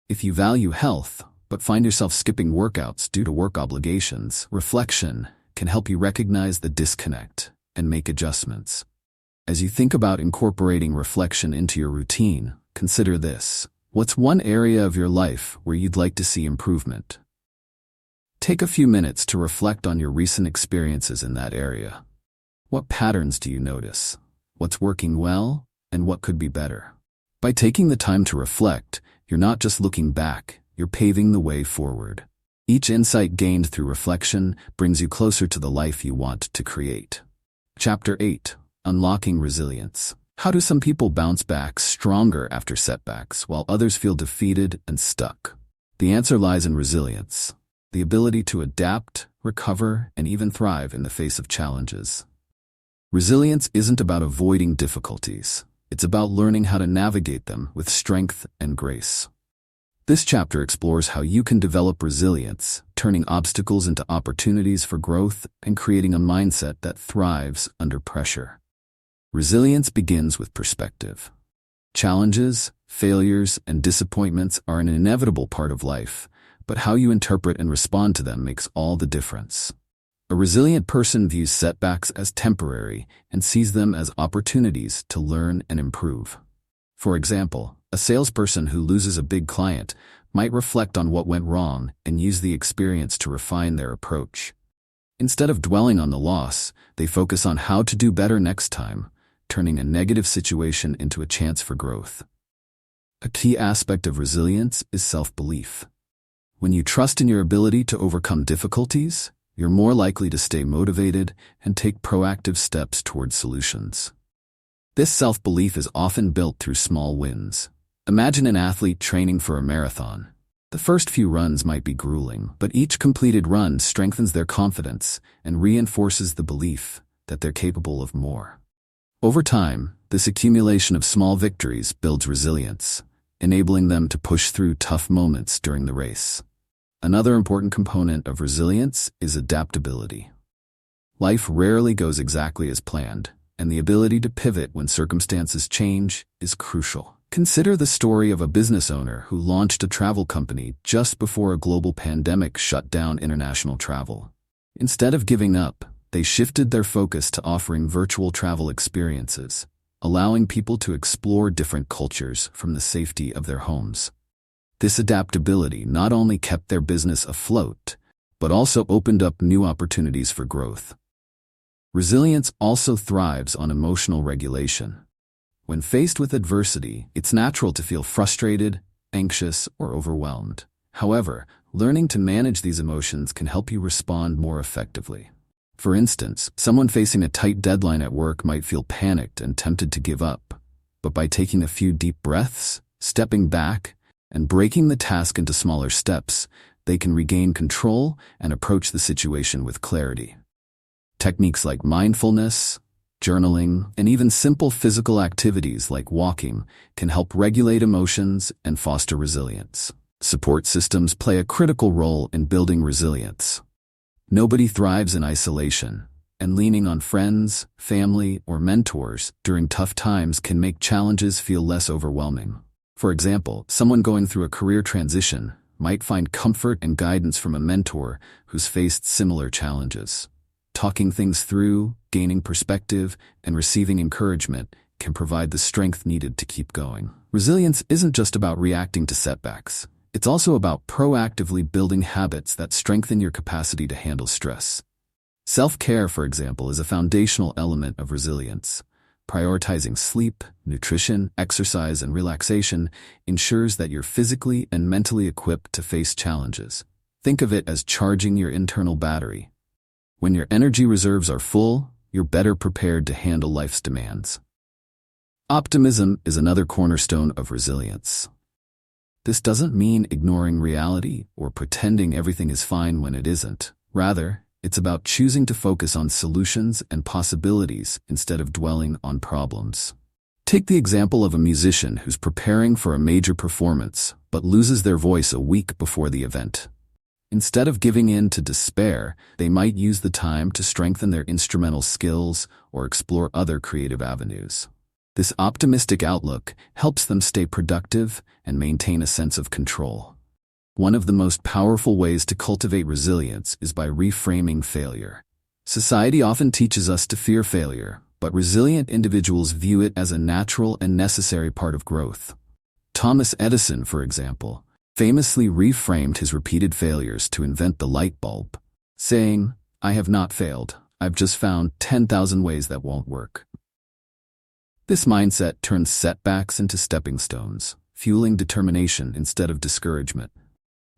Speaker 1: if you value health but find yourself skipping workouts due to work obligations, reflection can help you recognize the disconnect and make adjustments. As you think about incorporating reflection into your routine, consider this. What's one area of your life where you'd like to see improvement? Take a few minutes to reflect on your recent experiences in that area. What patterns do you notice? What's working well, and what could be better? By taking the time to reflect, you're not just looking back, you're paving the way forward. Each insight gained through reflection brings you closer to the life you want to create. Chapter 8. Unlocking Resilience. How do some people bounce back stronger after setbacks while others feel defeated and stuck? The answer lies in resilience, the ability to adapt, recover, and even thrive in the face of challenges. Resilience isn't about avoiding difficulties. It's about learning how to navigate them with strength and grace. This chapter explores how you can develop resilience, turning obstacles into opportunities for growth and creating a mindset that thrives under pressure. Resilience begins with perspective. Challenges, failures, and disappointments are an inevitable part of life, but how you interpret and respond to them makes all the difference. A resilient person views setbacks as temporary and sees them as opportunities to learn and improve. For example, A salesperson who loses a big client might reflect on what went wrong and use the experience to refine their approach. Instead of dwelling on the loss, they focus on how to do better next time, turning a negative situation into a chance for growth. A key aspect of resilience is self-belief. When you trust in your ability to overcome difficulties, you're more likely to stay motivated and take proactive steps towards solutions. This self-belief is often built through small wins. Imagine an athlete training for a marathon. The first few runs might be grueling, but each completed run strengthens their confidence and reinforces the belief that they're capable of more. Over time, this accumulation of small victories builds resilience, enabling them to push through tough moments during the race. Another important component of resilience is adaptability. Life rarely goes exactly as planned, and the ability to pivot when circumstances change is crucial. Consider the story of a business owner who launched a travel company just before a global pandemic shut down international travel. Instead of giving up, they shifted their focus to offering virtual travel experiences, allowing people to explore different cultures from the safety of their homes. This adaptability not only kept their business afloat, but also opened up new opportunities for growth. Resilience also thrives on emotional regulation. When faced with adversity, it's natural to feel frustrated, anxious, or overwhelmed. However, learning to manage these emotions can help you respond more effectively. For instance, someone facing a tight deadline at work might feel panicked and tempted to give up, but by taking a few deep breaths, stepping back, and breaking the task into smaller steps, they can regain control and approach the situation with clarity. Techniques like mindfulness, journaling, and even simple physical activities like walking can help regulate emotions and foster resilience. Support systems play a critical role in building resilience. Nobody thrives in isolation, and leaning on friends, family, or mentors during tough times can make challenges feel less overwhelming. For example, someone going through a career transition might find comfort and guidance from a mentor who's faced similar challenges. Talking things through, gaining perspective, and receiving encouragement can provide the strength needed to keep going. Resilience isn't just about reacting to setbacks. It's also about proactively building habits that strengthen your capacity to handle stress. Self-care, for example, is a foundational element of resilience. Prioritizing sleep, nutrition, exercise, and relaxation ensures that you're physically and mentally equipped to face challenges. Think of it as charging your internal battery. When your energy reserves are full, you're better prepared to handle life's demands. Optimism is another cornerstone of resilience. This doesn't mean ignoring reality or pretending everything is fine when it isn't. Rather, it's about choosing to focus on solutions and possibilities instead of dwelling on problems. Take the example of a musician who's preparing for a major performance but loses their voice a week before the event. Instead of giving in to despair, they might use the time to strengthen their instrumental skills or explore other creative avenues. This optimistic outlook helps them stay productive and maintain a sense of control. One of the most powerful ways to cultivate resilience is by reframing failure. Society often teaches us to fear failure, but resilient individuals view it as a natural and necessary part of growth. Thomas Edison, for example, famously reframed his repeated failures to invent the light bulb, saying, "I have not failed, I've just found 10,000 ways that won't work." This mindset turns setbacks into stepping stones, fueling determination instead of discouragement.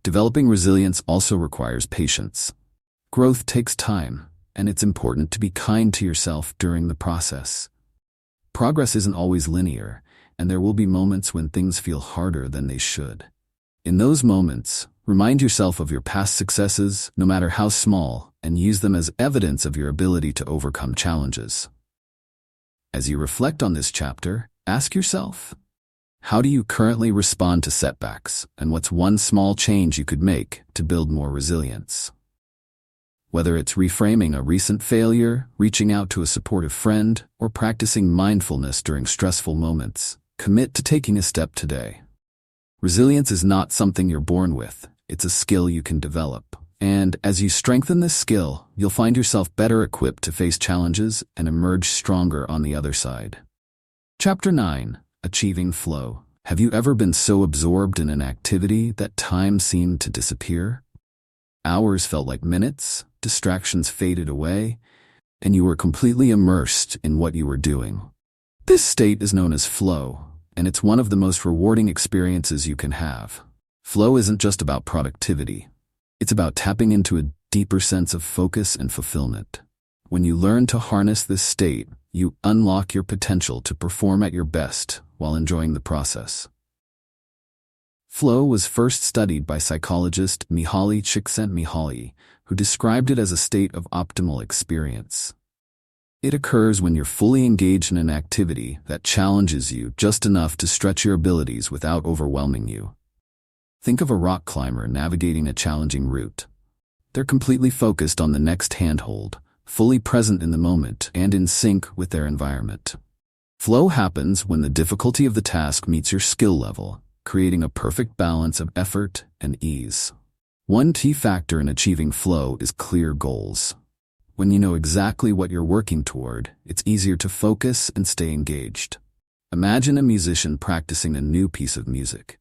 Speaker 1: Developing resilience also requires patience. Growth takes time, and it's important to be kind to yourself during the process. Progress isn't always linear, and there will be moments when things feel harder than they should. In those moments, remind yourself of your past successes, no matter how small, and use them as evidence of your ability to overcome challenges. As you reflect on this chapter, ask yourself, how do you currently respond to setbacks, and what's one small change you could make to build more resilience? Whether it's reframing a recent failure, reaching out to a supportive friend, or practicing mindfulness during stressful moments, commit to taking a step today. Resilience is not something you're born with, it's a skill you can develop. And as you strengthen this skill, you'll find yourself better equipped to face challenges and emerge stronger on the other side. Chapter 9. Achieving Flow. Have you ever been so absorbed in an activity that time seemed to disappear? Hours felt like minutes, distractions faded away, and you were completely immersed in what you were doing. This state is known as flow, and it's one of the most rewarding experiences you can have. Flow isn't just about productivity. It's about tapping into a deeper sense of focus and fulfillment. When you learn to harness this state, you unlock your potential to perform at your best while enjoying the process. Flow was first studied by psychologist Mihaly Csikszentmihalyi, who described it as a state of optimal experience. It occurs when you're fully engaged in an activity that challenges you just enough to stretch your abilities without overwhelming you. Think of a rock climber navigating a challenging route. They're completely focused on the next handhold, fully present in the moment and in sync with their environment. Flow happens when the difficulty of the task meets your skill level, creating a perfect balance of effort and ease. One key factor in achieving flow is clear goals. When you know exactly what you're working toward, it's easier to focus and stay engaged. Imagine a musician practicing a new piece of music.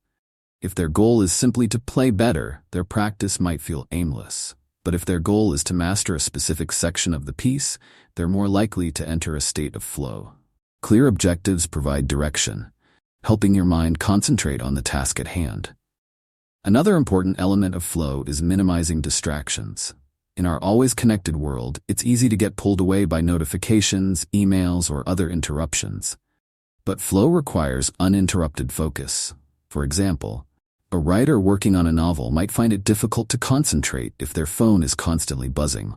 Speaker 1: If their goal is simply to play better, their practice might feel aimless. But if their goal is to master a specific section of the piece, they're more likely to enter a state of flow. Clear objectives provide direction, helping your mind concentrate on the task at hand. Another important element of flow is minimizing distractions. In our always connected world, it's easy to get pulled away by notifications, emails, or other interruptions. But flow requires uninterrupted focus. For example, a writer working on a novel might find it difficult to concentrate if their phone is constantly buzzing.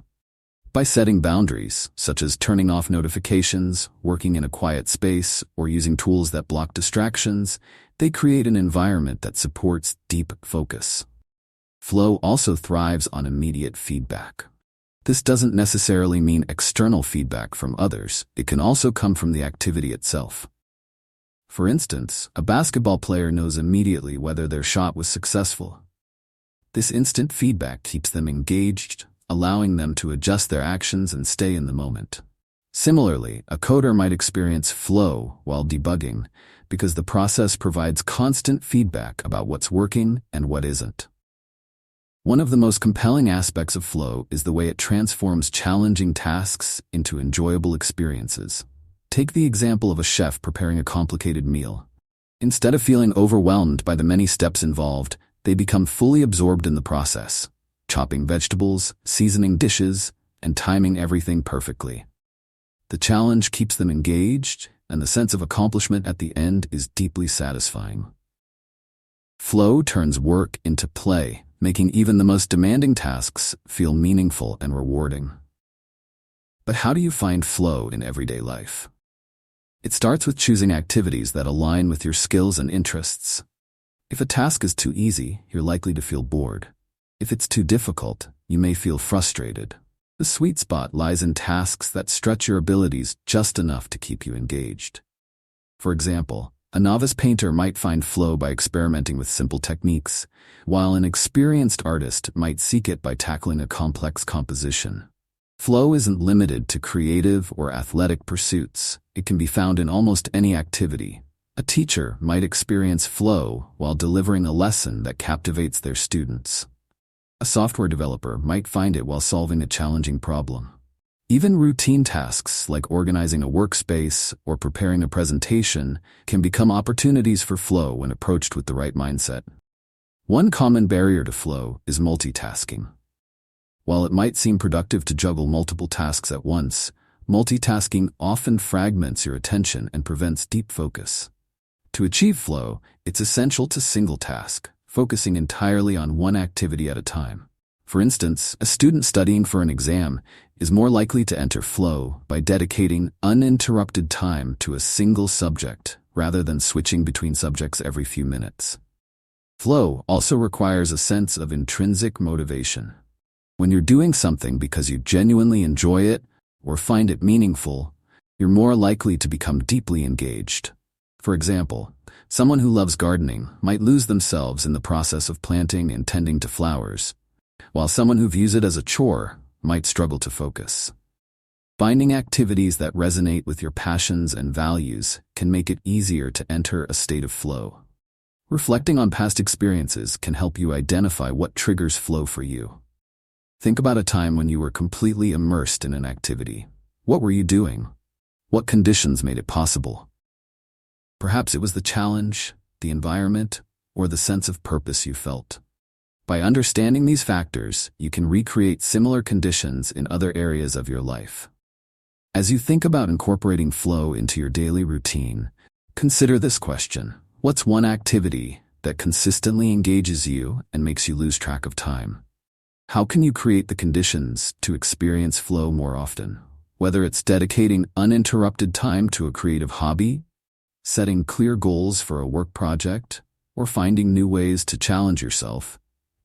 Speaker 1: By setting boundaries, such as turning off notifications, working in a quiet space, or using tools that block distractions, they create an environment that supports deep focus. Flow also thrives on immediate feedback. This doesn't necessarily mean external feedback from others. It can also come from the activity itself. For instance, a basketball player knows immediately whether their shot was successful. This instant feedback keeps them engaged, allowing them to adjust their actions and stay in the moment. Similarly, a coder might experience flow while debugging because the process provides constant feedback about what's working and what isn't. One of the most compelling aspects of flow is the way it transforms challenging tasks into enjoyable experiences. Take the example of a chef preparing a complicated meal. Instead of feeling overwhelmed by the many steps involved, they become fully absorbed in the process, chopping vegetables, seasoning dishes, and timing everything perfectly. The challenge keeps them engaged, and the sense of accomplishment at the end is deeply satisfying. Flow turns work into play, making even the most demanding tasks feel meaningful and rewarding. But how do you find flow in everyday life? It starts with choosing activities that align with your skills and interests. If a task is too easy, you're likely to feel bored. If it's too difficult, you may feel frustrated. The sweet spot lies in tasks that stretch your abilities just enough to keep you engaged. For example, a novice painter might find flow by experimenting with simple techniques, while an experienced artist might seek it by tackling a complex composition. Flow isn't limited to creative or athletic pursuits. It can be found in almost any activity. A teacher might experience flow while delivering a lesson that captivates their students. A software developer might find it while solving a challenging problem. Even routine tasks like organizing a workspace or preparing a presentation can become opportunities for flow when approached with the right mindset. One common barrier to flow is multitasking. While it might seem productive to juggle multiple tasks at once, multitasking often fragments your attention and prevents deep focus. To achieve flow, it's essential to single task, focusing entirely on one activity at a time. For instance, a student studying for an exam is more likely to enter flow by dedicating uninterrupted time to a single subject rather than switching between subjects every few minutes. Flow also requires a sense of intrinsic motivation. When you're doing something because you genuinely enjoy it or find it meaningful, you're more likely to become deeply engaged. For example, someone who loves gardening might lose themselves in the process of planting and tending to flowers, while someone who views it as a chore might struggle to focus. Finding activities that resonate with your passions and values can make it easier to enter a state of flow. Reflecting on past experiences can help you identify what triggers flow for you. Think about a time when you were completely immersed in an activity. What were you doing? What conditions made it possible? Perhaps it was the challenge, the environment, or the sense of purpose you felt. By understanding these factors, you can recreate similar conditions in other areas of your life. As you think about incorporating flow into your daily routine, consider this question. What's one activity that consistently engages you and makes you lose track of time? How can you create the conditions to experience flow more often? Whether it's dedicating uninterrupted time to a creative hobby, setting clear goals for a work project, or finding new ways to challenge yourself,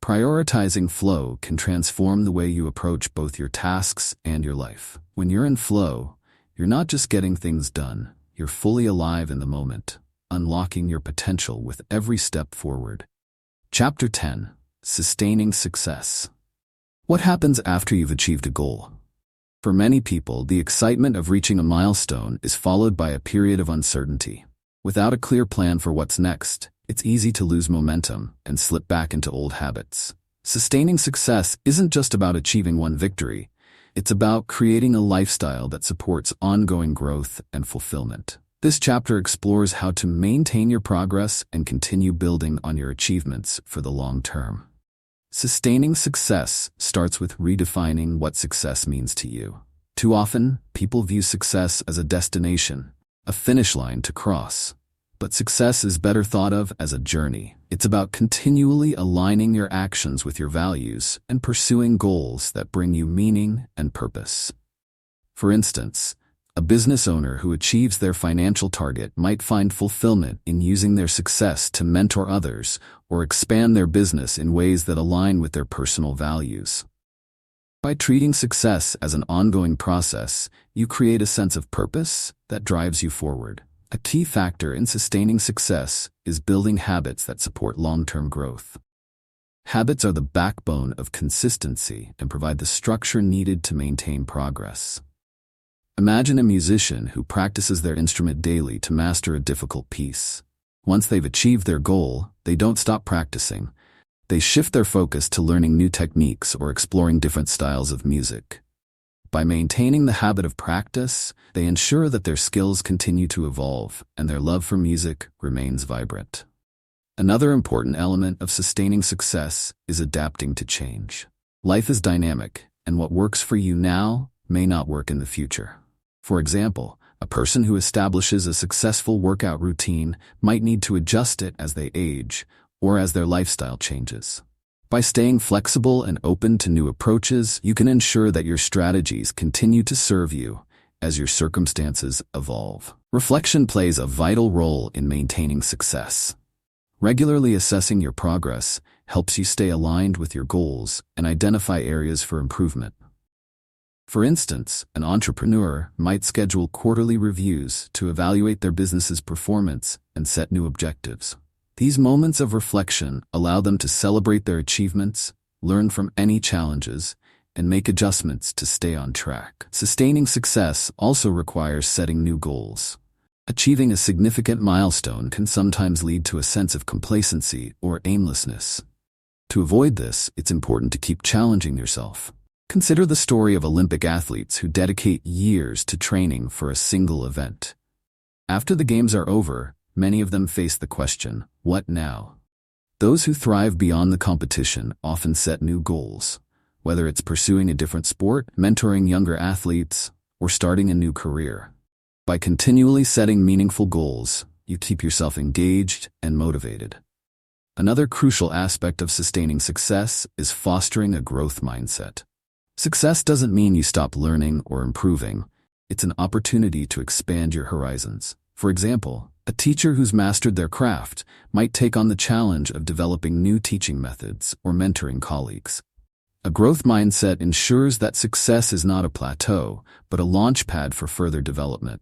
Speaker 1: prioritizing flow can transform the way you approach both your tasks and your life. When you're in flow, you're not just getting things done, you're fully alive in the moment, unlocking your potential with every step forward. Chapter 10. Sustaining Success. What happens after you've achieved a goal? For many people, the excitement of reaching a milestone is followed by a period of uncertainty. Without a clear plan for what's next, it's easy to lose momentum and slip back into old habits. Sustaining success isn't just about achieving one victory, it's about creating a lifestyle that supports ongoing growth and fulfillment. This chapter explores how to maintain your progress and continue building on your achievements for the long term. Sustaining success starts with redefining what success means to you. Too often, people view success as a destination, a finish line to cross. But success is better thought of as a journey. It's about continually aligning your actions with your values and pursuing goals that bring you meaning and purpose. For instance, a business owner who achieves their financial target might find fulfillment in using their success to mentor others or expand their business in ways that align with their personal values. By treating success as an ongoing process, you create a sense of purpose that drives you forward. A key factor in sustaining success is building habits that support long-term growth. Habits are the backbone of consistency and provide the structure needed to maintain progress. Imagine a musician who practices their instrument daily to master a difficult piece. Once they've achieved their goal, they don't stop practicing. They shift their focus to learning new techniques or exploring different styles of music. By maintaining the habit of practice, they ensure that their skills continue to evolve and their love for music remains vibrant. Another important element of sustaining success is adapting to change. Life is dynamic, and what works for you now may not work in the future. For example, a person who establishes a successful workout routine might need to adjust it as they age or as their lifestyle changes. By staying flexible and open to new approaches, you can ensure that your strategies continue to serve you as your circumstances evolve. Reflection plays a vital role in maintaining success. Regularly assessing your progress helps you stay aligned with your goals and identify areas for improvement. For instance, an entrepreneur might schedule quarterly reviews to evaluate their business's performance and set new objectives. These moments of reflection allow them to celebrate their achievements, learn from any challenges, and make adjustments to stay on track. Sustaining success also requires setting new goals. Achieving a significant milestone can sometimes lead to a sense of complacency or aimlessness. To avoid this, it's important to keep challenging yourself. Consider the story of Olympic athletes who dedicate years to training for a single event. After the games are over, many of them face the question, what now? Those who thrive beyond the competition often set new goals, whether it's pursuing a different sport, mentoring younger athletes, or starting a new career. By continually setting meaningful goals, you keep yourself engaged and motivated. Another crucial aspect of sustaining success is fostering a growth mindset. Success doesn't mean you stop learning or improving. It's an opportunity to expand your horizons. For example, a teacher who's mastered their craft might take on the challenge of developing new teaching methods or mentoring colleagues. A growth mindset ensures that success is not a plateau, but a launch pad for further development.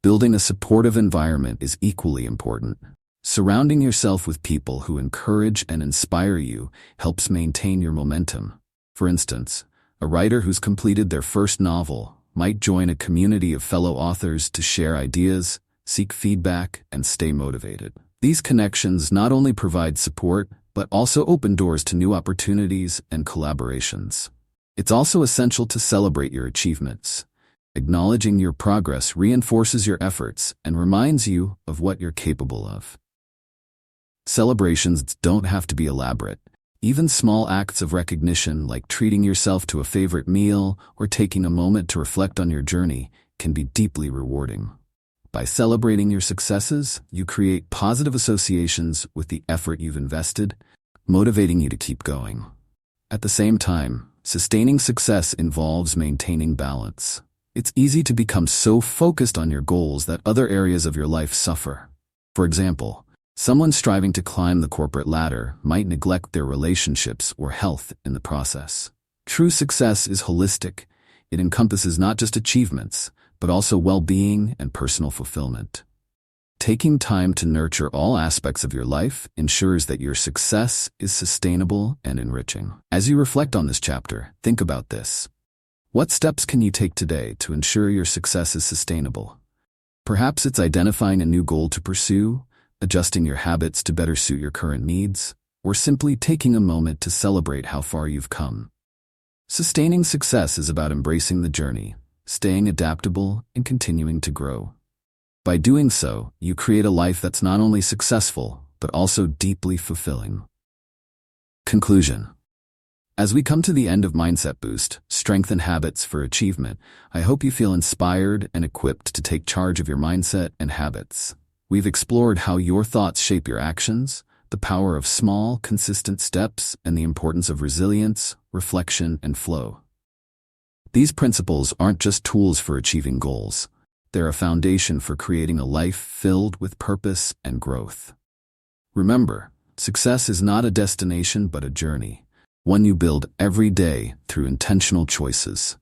Speaker 1: Building a supportive environment is equally important. Surrounding yourself with people who encourage and inspire you helps maintain your momentum. For instance, a writer who's completed their first novel might join a community of fellow authors to share ideas, seek feedback, and stay motivated. These connections not only provide support, but also open doors to new opportunities and collaborations. It's also essential to celebrate your achievements. Acknowledging your progress reinforces your efforts and reminds you of what you're capable of. Celebrations don't have to be elaborate. Even small acts of recognition, like treating yourself to a favorite meal or taking a moment to reflect on your journey, can be deeply rewarding. By celebrating your successes, you create positive associations with the effort you've invested, motivating you to keep going. At the same time, sustaining success involves maintaining balance. It's easy to become so focused on your goals that other areas of your life suffer. For example, someone striving to climb the corporate ladder might neglect their relationships or health in the process. True success is holistic. It encompasses not just achievements, but also well-being and personal fulfillment. Taking time to nurture all aspects of your life ensures that your success is sustainable and enriching. As you reflect on this chapter, think about this. What steps can you take today to ensure your success is sustainable? Perhaps it's identifying a new goal to pursue, adjusting your habits to better suit your current needs, or simply taking a moment to celebrate how far you've come. Sustaining success is about embracing the journey, staying adaptable, and continuing to grow. By doing so, you create a life that's not only successful, but also deeply fulfilling. Conclusion. As we come to the end of Mindset Boost, Strengthen Habits for Achievement, I hope you feel inspired and equipped to take charge of your mindset and habits. We've explored how your thoughts shape your actions, the power of small, consistent steps, and the importance of resilience, reflection, and flow. These principles aren't just tools for achieving goals. They're a foundation for creating a life filled with purpose and growth. Remember, success is not a destination but a journey, one you build every day through intentional choices.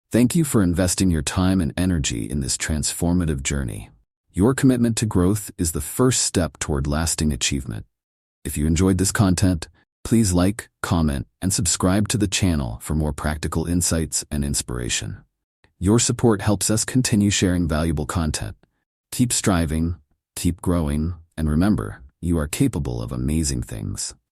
Speaker 1: Thank you for investing your time and energy in this transformative journey. Your commitment to growth is the first step toward lasting achievement. If you enjoyed this content, please like, comment, and subscribe to the channel for more practical insights and inspiration. Your support helps us continue sharing valuable content. Keep striving, keep growing, and remember, you are capable of amazing things.